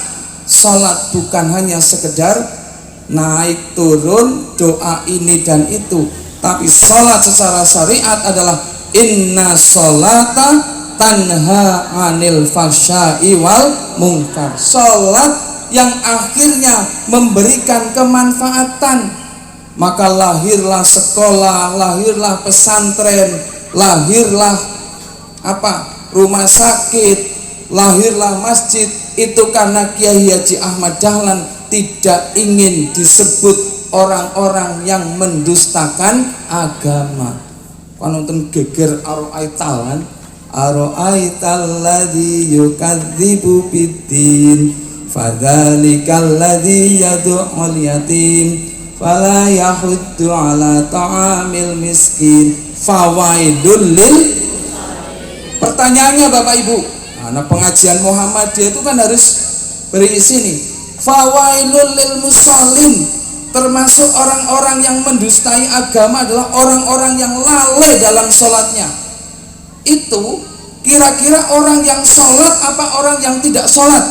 sholat bukan hanya sekedar naik turun doa ini dan itu, tapi sholat secara syariat adalah inna sholata tanha anil fahsya'i wal munkar. Sholat yang akhirnya memberikan kemanfaatan. Maka lahirlah sekolah, lahirlah pesantren, lahirlah rumah sakit, lahirlah masjid. Itu karena Kiai Haji Ahmad Dahlan tidak ingin disebut orang-orang yang mendustakan agama. Nonton geger aro'aital kan, aro'aital ladzi yukadzibu biddin fadzalikal ladzi yad'ul yatim fala yahuddu ala ta'amil miskin fawaidul lil. Pertanyaannya Bapak Ibu, nah pengajian Muhammadiyah itu kan harus berisi nih, fawailul lil musallin. Termasuk orang-orang yang mendustai agama adalah orang-orang yang lalai dalam sholatnya. Itu kira-kira orang yang sholat apa orang yang tidak sholat?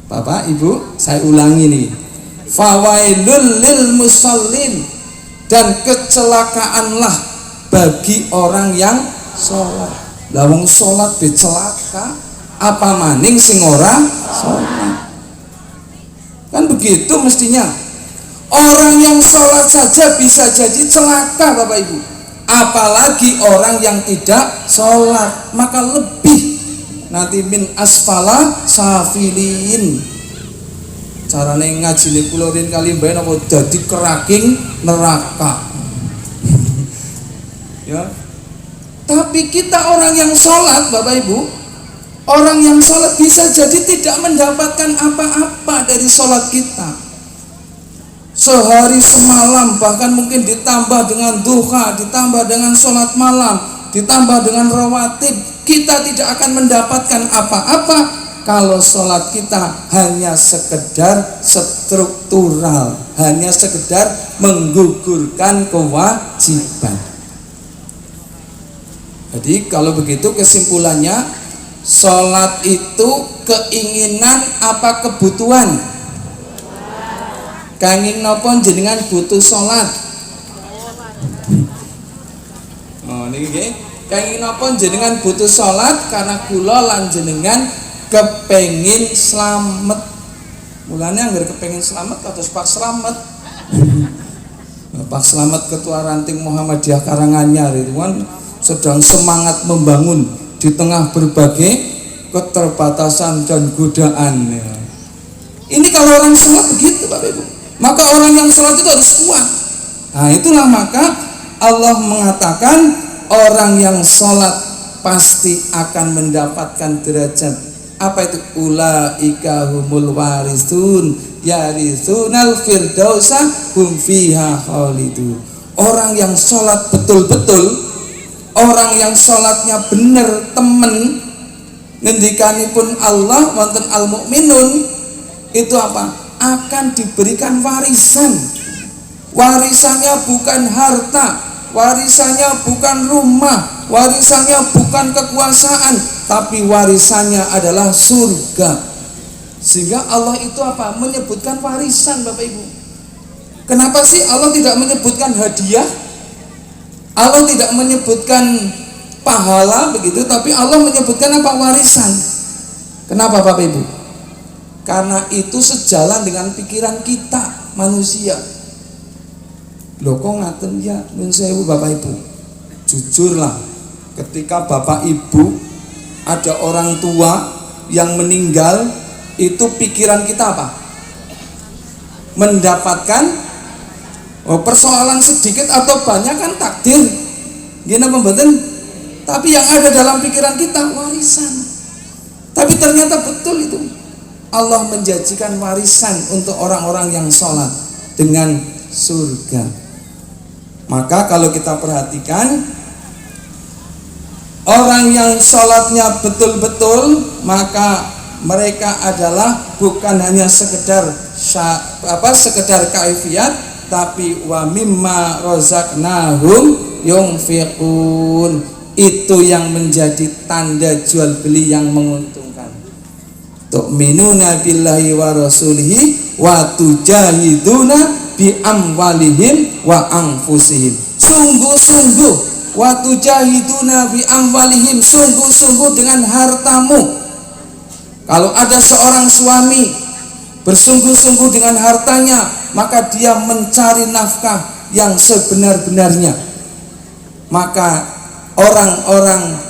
Bapak Ibu, saya ulangi nih, fawailul lil musallin, dan kecelakaanlah bagi orang yang sholat. Lah wong sholat becelaka, apa maning sing ora sholat? Kan begitu mestinya. Orang yang sholat saja bisa jadi celaka Bapak Ibu, apalagi orang yang tidak sholat, maka lebih nanti min asfala safilin. Carane ngajine kula rin kali mbae apa dadi keraking neraka. Ya. Tapi kita orang yang sholat Bapak Ibu, orang yang sholat bisa jadi tidak mendapatkan apa-apa dari sholat kita. Sehari semalam, bahkan mungkin ditambah dengan duha, ditambah dengan sholat malam, ditambah dengan rawatib, kita tidak akan mendapatkan apa-apa kalau sholat kita hanya sekedar struktural, hanya sekedar menggugurkan kewajiban. Jadi kalau begitu kesimpulannya, sholat itu keinginan apa kebutuhan? Kanging napa jenengan butuh sholat? Oh niki nggih. Kanging napa jenengan butuh sholat? Karena kula lan jenengan kepengin slamet. Mulane anggar kepengin slamet kados Pak Slamet. Pak Slamet Ketua Ranting Muhammadiyah Karanganyar itu kan sedang semangat membangun di tengah berbagai keterbatasan dan godaan. Ini kalau orang sholat begitu Bapak Ibu. Maka orang yang sholat itu harus kuat. Nah itulah maka Allah mengatakan orang yang sholat pasti akan mendapatkan derajat apa itu? Ulaika humul warisun yarisunal firdausa hum fiha khalidun. Orang yang sholat betul-betul, orang yang sholatnya bener temen, ngendikanipun Allah wonten al mukminun itu apa? Akan diberikan warisan. Warisannya bukan harta, warisannya bukan rumah, warisannya bukan kekuasaan, tapi warisannya adalah surga. Sehingga Allah itu apa? Menyebutkan warisan Bapak Ibu. Kenapa sih Allah tidak menyebutkan hadiah? Allah tidak menyebutkan pahala begitu, tapi Allah menyebutkan apa? Warisan. Kenapa Bapak Ibu? Karena itu sejalan dengan pikiran kita manusia. Loh kok ngaten ya nun sewu Bapak Ibu. Jujurlah, ketika Bapak Ibu ada orang tua yang meninggal, itu pikiran kita apa? Mendapatkan persoalan sedikit atau banyak kan takdir. Gini pembetul. Tapi yang ada dalam pikiran kita warisan. Tapi ternyata betul itu. Allah menjanjikan warisan untuk orang-orang yang sholat dengan surga. Maka kalau kita perhatikan, orang yang sholatnya betul-betul, maka mereka adalah bukan hanya sekedar sekedar kaifiat, tapi wa mimma rozaqnahum yunfiqun. Itu yang menjadi tanda jual beli yang menguntungkan. Tu'minuna billahi wa rasulihi wa tujahiduna bi amwalihim wa anfusihim. Sungguh-sungguh wa tujahiduna bi amwalihim, sungguh-sungguh dengan hartamu. Kalau ada seorang suami bersungguh-sungguh dengan hartanya, maka dia mencari nafkah yang sebenar-benarnya. Maka orang-orang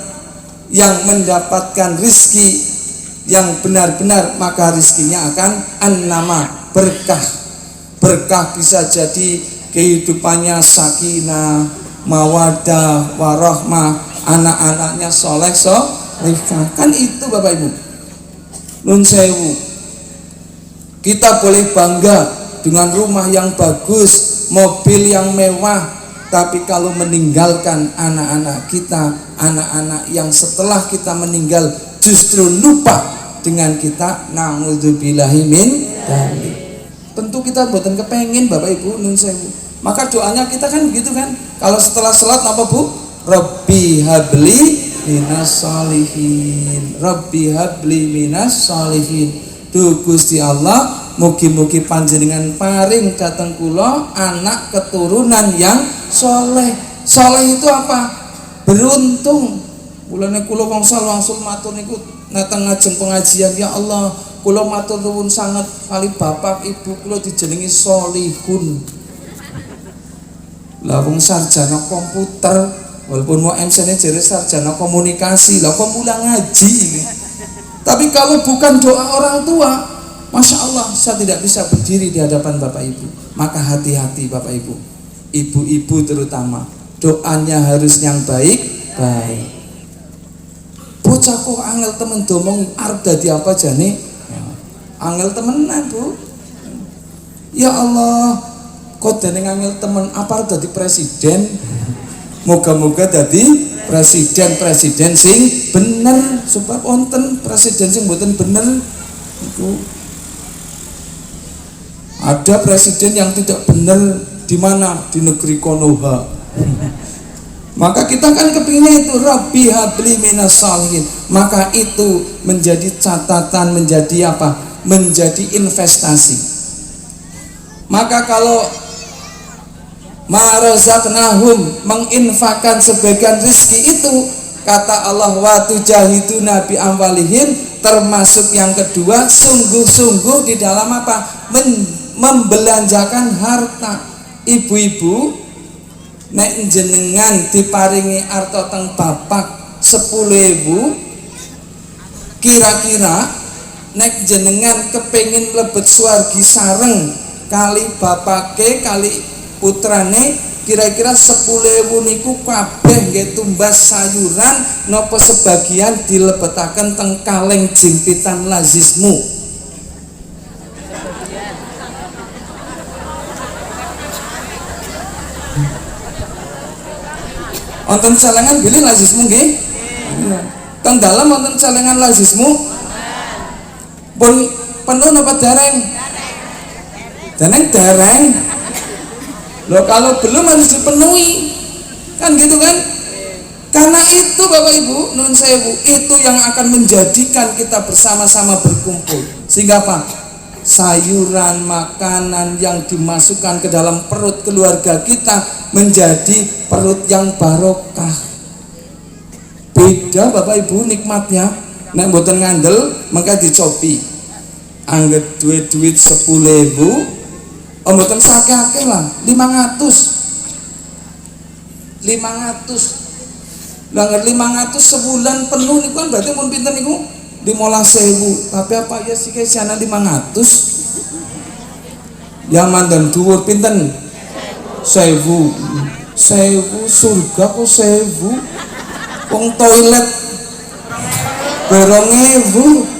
yang mendapatkan rizki yang benar-benar, maka rizkinya akan annama, berkah. Berkah bisa jadi kehidupannya sakinah, mawadah, warahmah, anak-anaknya soleh solehah. Kan itu Bapak Ibu. Nun sewu, kita boleh bangga dengan rumah yang bagus, mobil yang mewah, tapi kalau meninggalkan anak-anak kita, anak-anak yang setelah kita meninggal justru lupa dengan kita, na'udzubillahi min dzalik. Tentu kita buatan kepengen Bapak Ibu nun sewu. Maka doanya kita kan begitu kan. Kalau setelah salat apa Bu? Rabbi habli minas sholihin. Rabbi habli minas sholihin. Duh Gusti Allah, mugi-mugi panjenengan paring dateng kula anak keturunan yang soleh. Soleh itu apa? Beruntung. Mulane kula wangsul matur niku nateng ngajeng pengajian, ya Allah, kula matur nuwun sanget kali bapak ibu kula dijenengi solihun. Lah wong sarjana komputer, walaupun mau MC-ne jere sarjana komunikasi, lah kok mulang ngaji. Tapi kalau bukan doa orang tua, Masya Allah, saya tidak bisa berdiri di hadapan Bapak Ibu. Maka hati-hati Bapak Ibu, ibu-ibu terutama, doanya harus yang baik-baik. Bocah kok angel temen domong arep dadi apa jane? Angel temenan Bu. Ya Allah, kok dene angel temen apa arep dadi presiden? Moga-moga dadi presiden sing bener, sebab wonten presiden sing mboten bener iku. Ada presiden yang tidak benar di mana? Di negeri Konoha. Maka kita kan kepinginnya itu Rabbi habli minas sholihin. Maka itu menjadi catatan, menjadi apa? Menjadi investasi. Maka kalau ma razaqnahum, menginfakkan sebagian rizki itu, kata Allah wa tujahiduna bi amwalihim, termasuk yang kedua sungguh-sungguh di dalam apa? Membelanjakan harta. Ibu-ibu nek jenengan diparingi arta teng bapak 10.000, kira-kira nek jenengan kepengin mlebet swargi sareng kali bapake kali putrane, kira-kira 10.000 niku kabeh nggih tumbas sayuran napa sebagian dilebetaken teng kaleng jimpitan lazismu? Wonten celengan bilih lazismu nggih? Teng dalem wonten celengan lazismu? Pun penuh napa dereng? Dereng. Loh kalau belum harus dipenuhi. Kan gitu kan? Karena itu Bapak Ibu, nun sewu, itu yang akan menjadikan kita bersama-sama berkumpul. Sehingga apa? Sayuran, makanan yang dimasukkan ke dalam perut keluarga kita menjadi perut yang barokah. Beda Bapak Ibu nikmatnya. Nek mboten ngandel maka dicopi. Anggap duit 10.000, mboten sakake lah, 500. Lah 500 sebulan penuh niku kan berarti mun pinten niku? 15.000. Tapi apa ya sih kesana 500? Yang mandan dhuwur pinten? 1.000. 1.000 surga kok 1.000. Wong toilet 2.000.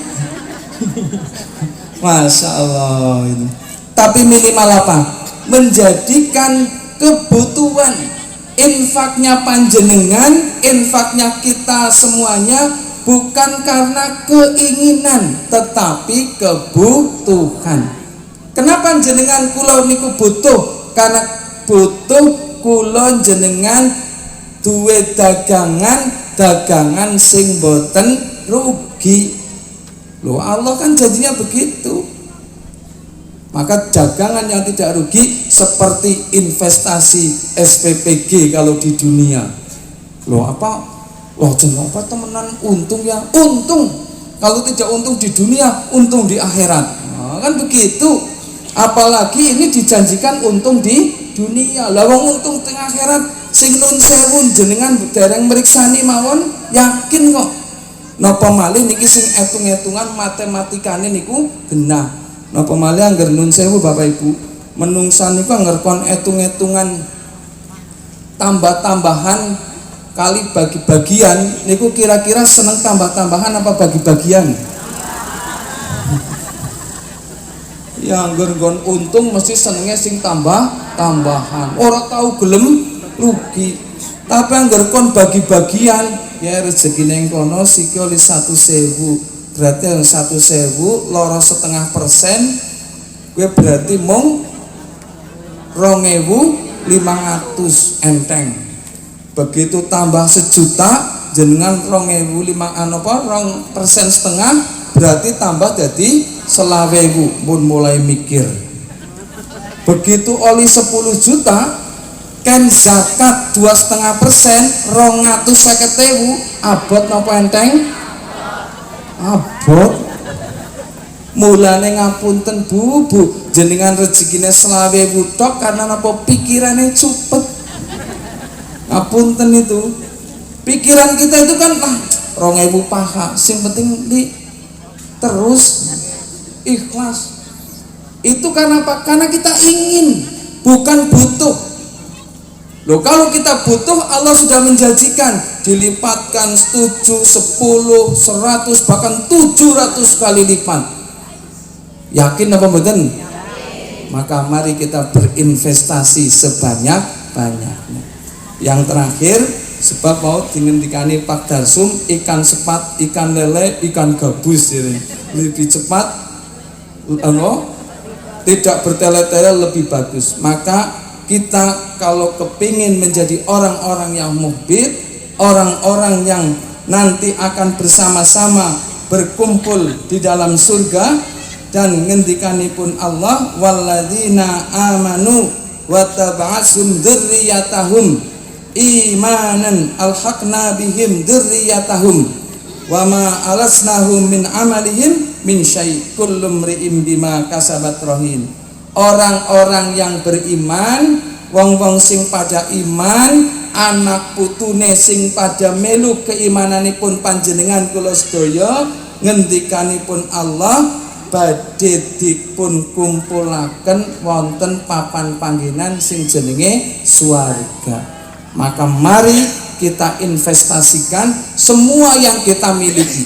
Masya Allah itu. Tapi minimal apa? Menjadikan kebutuhan infaknya panjenengan, infaknya kita semuanya bukan karena keinginan, tetapi kebutuhan. Kenapa jenengan kula niku butuh? Karena butuh kula jenengan duwe dagangan sing boten rugi. Loh Allah kan jadinya begitu. Maka dagangan yang tidak rugi seperti investasi SPPG kalau di dunia. Loh apa? Loh jeneng apa temenan untung ya? Untung. Kalau tidak untung di dunia, untung di akhirat. Nah, kan begitu. Apalagi ini dijanjikan untung di dunia. Lah wong untung teng akhirat sing nun sewu jenengan dereng mriksani mawon, yakin kok. Napa malih niki sing etung-etungan matematikane niku genah. Napa malih angger nun sewu Bapak Ibu, menungsa niku angger kon etung-etungan tambah-tambahan kali bagi-bagian niku kira-kira seneng tambah-tambahan apa bagi-bagian? Ya angger gon untung mesti senengnya sing tambah-tambahan. Ora tahu gelem rugi. Tapi angger kon bagi-bagian ya rezeki neng kono siki oleh 1.000. Berarti 1.000 loro 0,5%, gue berarti mung 2.500 enteng. Begitu tambah 1 juta jenengan 2.500 2% berarti tambah jadi 20.000 pun mulai mikir. Begitu oli 10 juta kan zakat 2,5% 250.000 abot napa enteng? Abot. Mulane ngapunten Bu, jenengan rezekine 20.000 tok karena napa pikirane cepet. Ngapunten itu. Pikiran kita itu kan 2.000 paha, sing penting terus ikhlas. Itu karena apa? Karena kita ingin, bukan butuh. Loh kalau kita butuh, Allah sudah menjanjikan dilipatkan 7, 10, 100 bahkan 700 kali lipat. Yakin apa mboten? Maka mari kita berinvestasi sebanyak-banyaknya. Yang terakhir, sebab mau dingendikani Pak Darsum, ikan sepat, ikan lele, ikan gabus ini lebih cepat, tidak bertele-tele lebih bagus. Maka kita kalau kepingin menjadi orang-orang yang muhbit, orang-orang yang nanti akan bersama-sama berkumpul di dalam surga, dan ngendikanipun Allah walladzina amanu wa taba'asum dzurriyyatahum imanan alhaqna bihim dzurriyyatahum wa ma alasnahum min amalihim min syai' kullu mri'in bima kasabat rahin. Orang-orang yang beriman wong-wong sing pada iman, anak putune sing pada melu keimananipun panjenengan kula sedaya, ngendikanipun Allah badhe dipun kumpulaken wonten papan panggenan sing jenenge swarga. Maka mari kita investasikan semua yang kita miliki.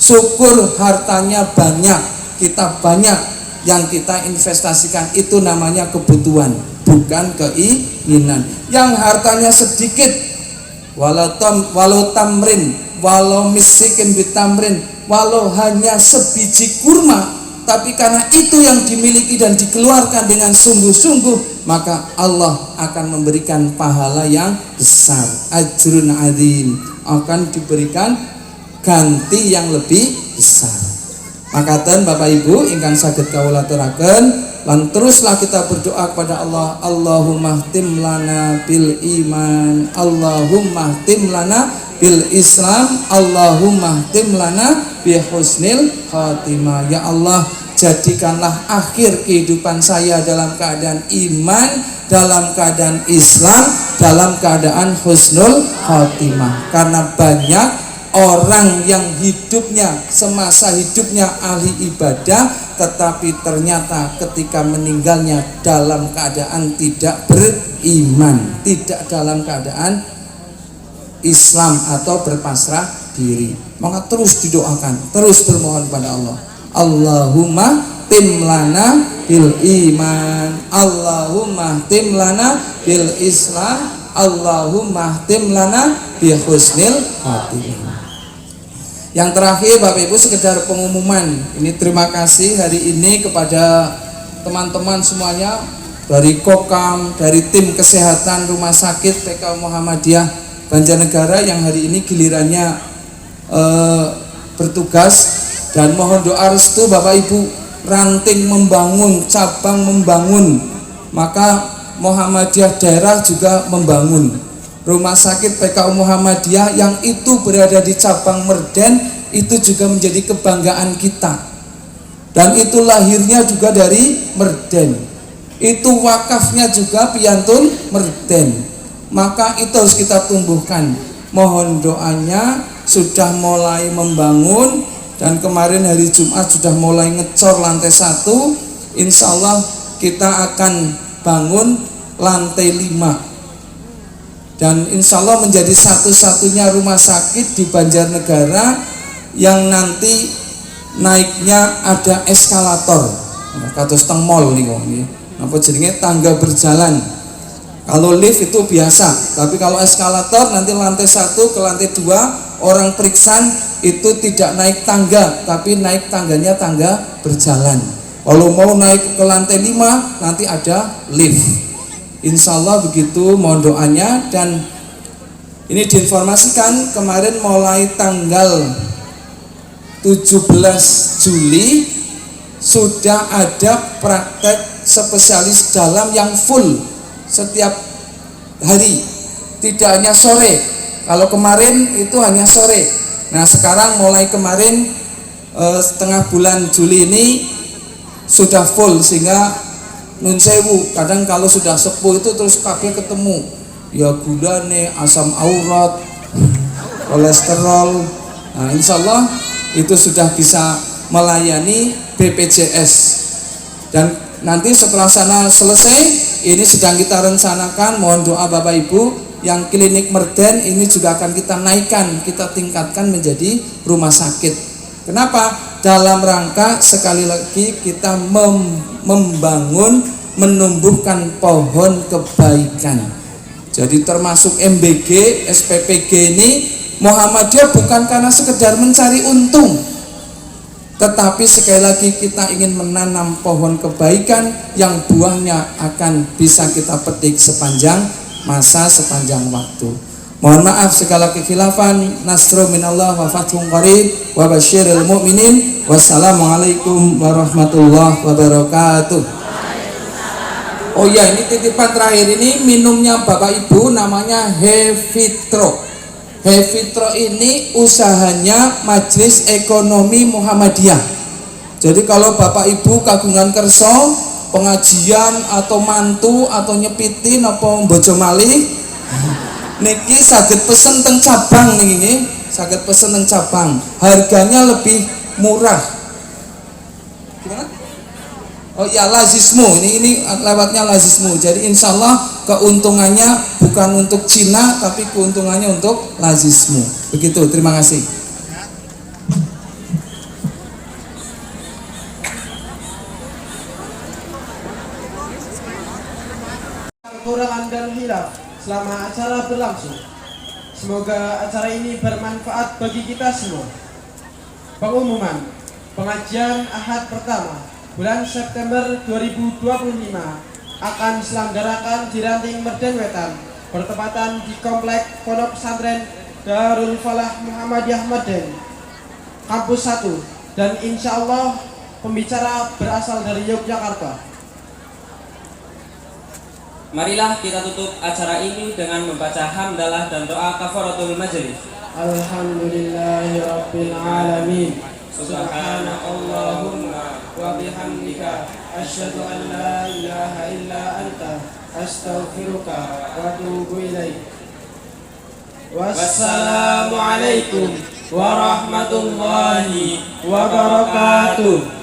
Syukur hartanya banyak, kita banyak yang kita investasikan, itu namanya kebutuhan, bukan keinginan. Yang hartanya sedikit, walau tamrin, walau misikin bitamrin, walau hanya sebiji kurma, tapi karena itu yang dimiliki dan dikeluarkan dengan sungguh-sungguh, maka Allah akan memberikan pahala yang besar, ajrun adzim, akan diberikan ganti yang lebih besar. Makaten Bapak Ibu ingkang saged kawula aturaken, lan teruslah kita berdoa kepada Allah, Allahumma tim lana bil iman, Allahumma tim lana bil Islam, Allahumma tim lana bi husnil khatimah. Ya Allah, jadikanlah akhir kehidupan saya dalam keadaan iman, dalam keadaan Islam, dalam keadaan husnul khatimah. Karena banyak orang yang hidupnya, semasa hidupnya ahli ibadah, tetapi ternyata ketika meninggalnya dalam keadaan tidak beriman, tidak dalam keadaan Islam atau berpasrah diri. Maka terus didoakan, terus bermohon pada Allah, Allahumma tim lana bil iman, Allahumma tim lana bil Islam, Allahumma tim lana bi husnil khatimah. Yang terakhir Bapak Ibu, sekedar pengumuman. Ini terima kasih hari ini kepada teman-teman semuanya dari Kokam, dari tim kesehatan Rumah Sakit PK Muhammadiyah Banjarnegara yang hari ini gilirannya bertugas, dan mohon doa restu Bapak Ibu, ranting membangun, cabang membangun, maka Muhammadiyah daerah juga membangun Rumah Sakit PKU Muhammadiyah yang itu berada di cabang Merden, itu juga menjadi kebanggaan kita. Dan itu lahirnya juga dari Merden. Itu wakafnya juga piantun Merden. Maka itu harus kita tumbuhkan. Mohon doanya, sudah mulai membangun, dan kemarin hari Jumat sudah mulai ngecor lantai 1. Insya Allah kita akan bangun lantai 5. Dan insya Allah menjadi satu-satunya rumah sakit di Banjarnegara yang nanti naiknya ada eskalator. Kados teng mall niku nggih. Napa jenenge, tangga berjalan. Kalau lift itu biasa, tapi kalau eskalator nanti lantai 1 ke lantai 2 orang periksa itu tidak naik tangga, tapi naik tangganya tangga berjalan. Kalau mau naik ke lantai 5 nanti ada lift. Insya Allah begitu, mohon doanya. Dan ini diinformasikan kemarin mulai tanggal 17 Juli sudah ada praktek spesialis dalam yang full setiap hari, tidak hanya sore. Kalau kemarin itu hanya sore. Nah sekarang mulai kemarin setengah bulan Juli ini sudah full, sehingga nun sewu, kadang kalau sudah sepuh itu terus kabeh ketemu, ya gulane, asam urat, kolesterol. Nah insya Allah itu sudah bisa melayani BPJS. Dan nanti setelah sana selesai, ini sedang kita rencanakan, mohon doa Bapak Ibu, yang klinik Merden ini juga akan kita naikkan, kita tingkatkan menjadi rumah sakit. Kenapa? Dalam rangka sekali lagi kita membangun, menumbuhkan pohon kebaikan. Jadi termasuk MBG, SPPG ini Muhammadiyah bukan karena sekedar mencari untung, tetapi sekali lagi kita ingin menanam pohon kebaikan yang buahnya akan bisa kita petik sepanjang masa, sepanjang waktu. Mohon maaf segala kekhilafan. Nasrul minallah wa fathun qarib wa basyiril mu'minin. Wassalamualaikum warahmatullahi wabarakatuh. Oh ya, ini titipan terakhir, ini minumnya Bapak Ibu namanya Hevitro. Hevitro ini usahanya Majelis Ekonomi Muhammadiyah. Jadi kalau Bapak Ibu kagungan kerso pengajian atau mantu atau nyepitin apa bojo malih niki saged pesen teng cabang niki nggih, saged pesen teng cabang. Harganya lebih murah. Gimana? Oh ya, lazismu ini lewatnya lazismu. Jadi insya Allah keuntungannya bukan untuk Cina tapi keuntungannya untuk lazismu. Begitu, terima kasih. Kekurangan dan hilaf selama acara berlangsung. Semoga acara ini bermanfaat bagi kita semua. Pengumuman pengajian Ahad pertama bulan September 2025 akan diselenggarakan di Ranting Merden Wetan, bertepatan di Komplek Pondok Pesantren Darul Falah Muhammadiyah Merden, Kampus 1, dan insya Allah pembicara berasal dari Yogyakarta. Marilah kita tutup acara ini dengan membaca hamdalah dan doa kafaratul majelis. Alhamdulillahirabbil alamin. Subhanakallahumma wa bihamdika asyhadu an la ilaha illa anta astaghfiruka wa atubu ilaik. Wassalamualaikum warahmatullahi wabarakatuh.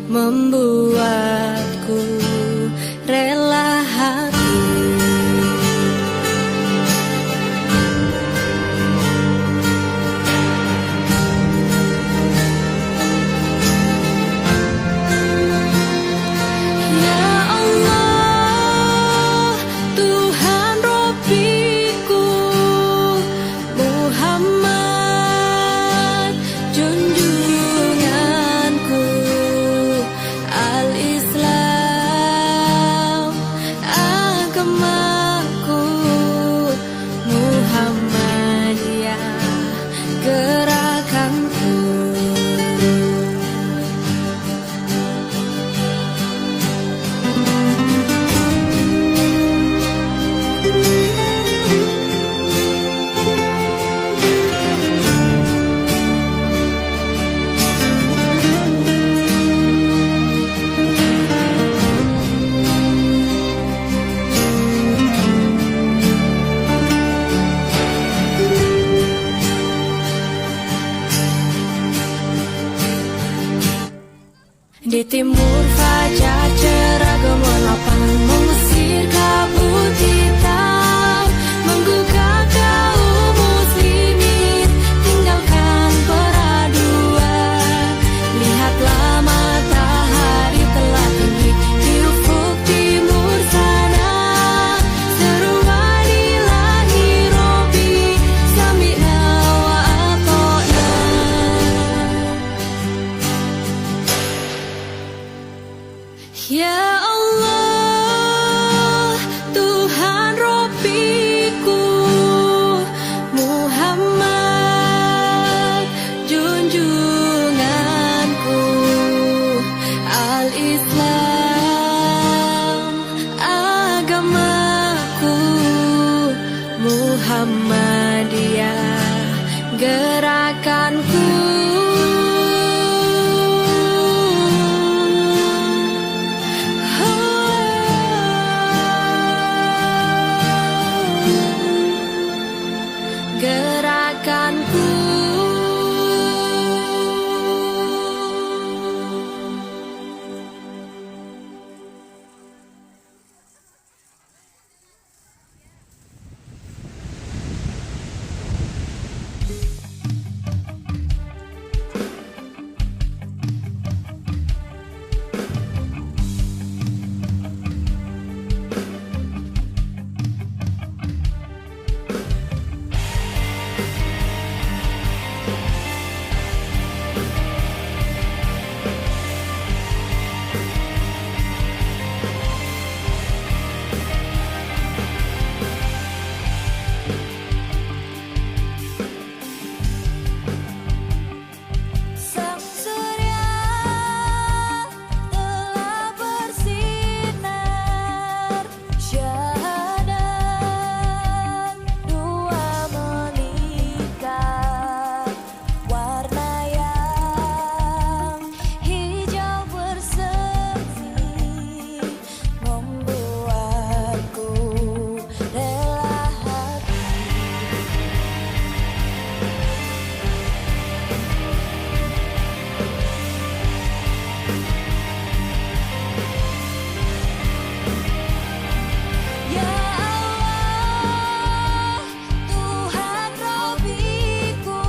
membuatku rela hati. Ya Allah, Tuhan Rabbiku, Muhammad junjunganku, Al-Islam agamaku, Muhammadiyah gerakanku. Di timur fajar cerah gemerlapan mengusir kabut hitam, menggugah kaum muslimin tinggalkan peraduan. Lihatlah matahari telah tinggi di ufuk timur sana, seruan ilahi Rabbi sami'na wa ata'na. Ya Allah, Tuhan Rabbiku, Muhammad junjunganku, Al-Islam agamaku, Muhammadiyah gerakanku. Gerakanku. Sang surya telah bersinar, syahadat dua melingkar, warna yang hijau berseri membuatku rela hati. Ya Allah, Tuhan Rabbiku,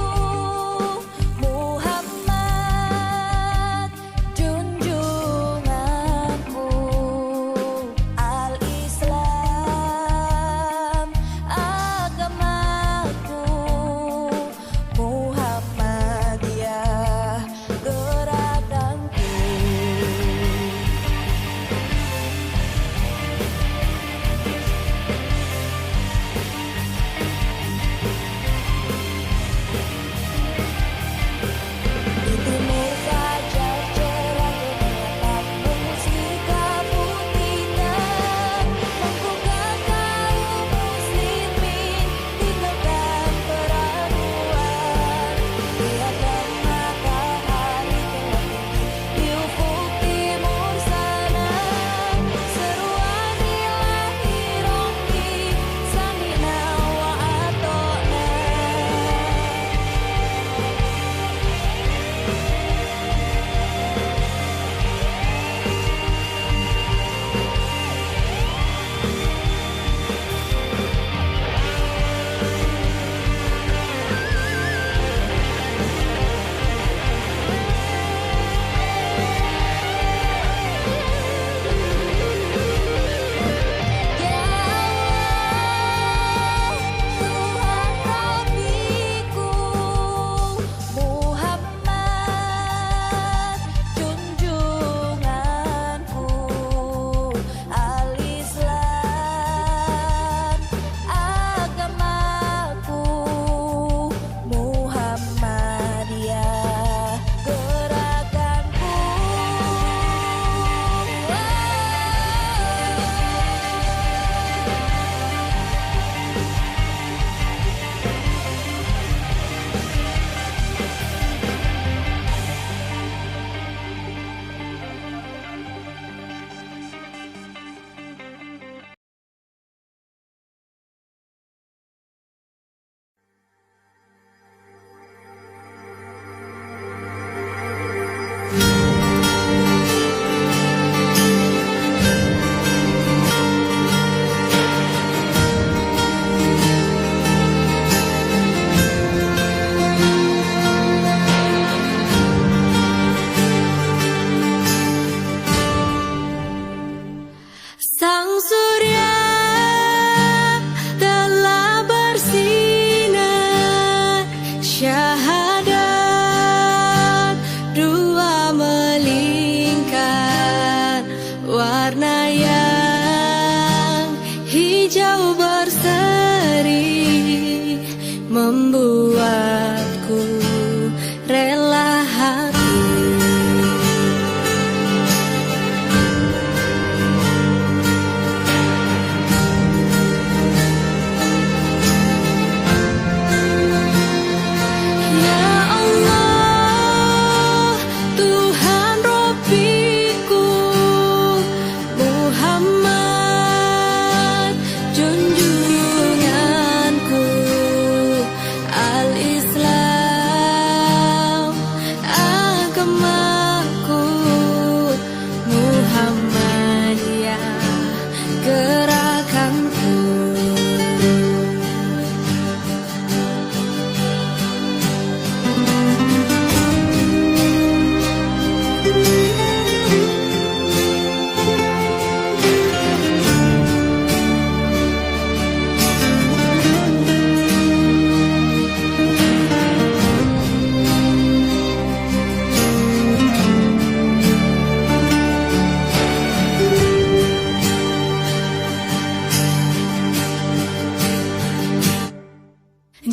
Muhammad junjunganku, Al-Islam agamaku, Muhammadiyah gerakanku.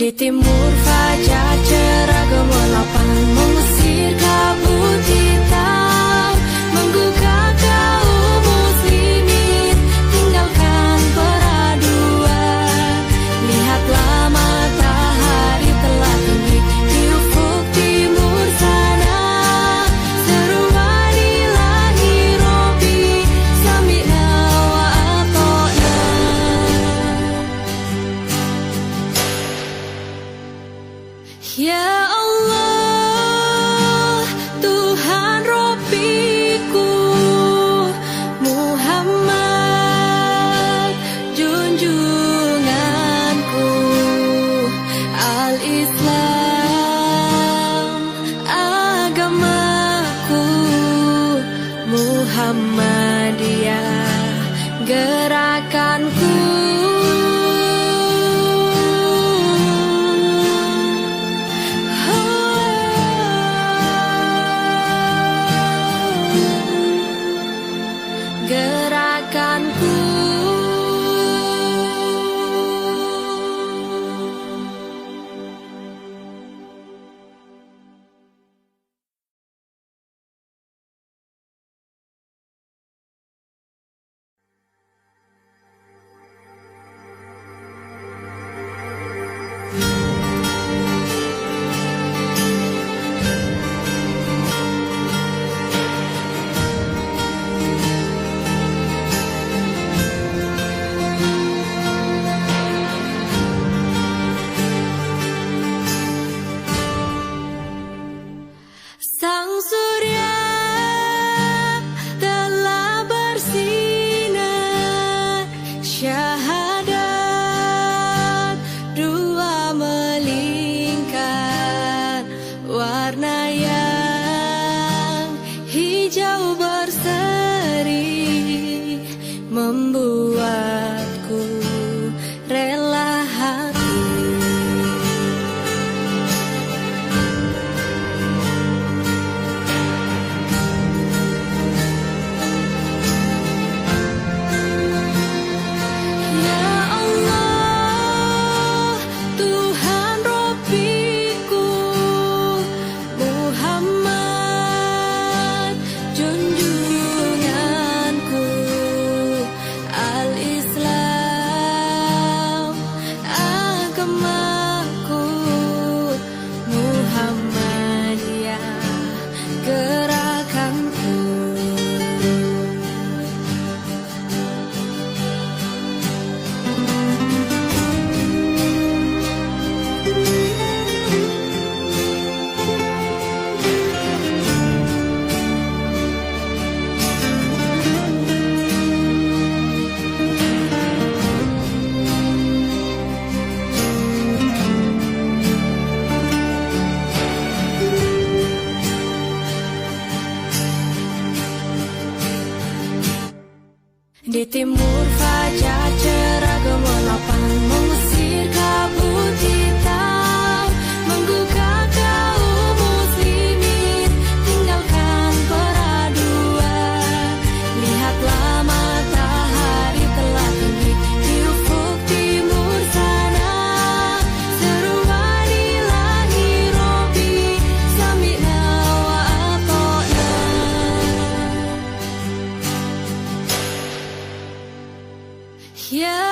Di timur fajar cerah gemerlapan mengusir kabut hitam, menggugah kaum muslimin, tinggalkan peraduan. Lihatlah matahari telah tinggi di ufuk timur sana. Seru wadilahi Robi, sami'na wa ata'na. Ya Allah, Tuhan Robbiku, Muhammad junjunganku, Al-Islam agamaku, Muhammadiyah gerakanku. Gerakanku. Sang surya telah bersinar, syahadat dua melingkar, warna yang hijau berseri membuatku rela hati. Ya Allah, Tuhan Robbiku, Muhammad junjunganku, Al-Islam agamaku, Muhammadiyah gerakanku. Di timur fajar cerah gemerlapan mengusir kabut hitam, menggugah kaum muslimin, tinggalkan peraduan. Lihatlah matahari telah tinggi di ufuk timur sana. Seru wadilahi Robi, sami'na wa ata'na. Ya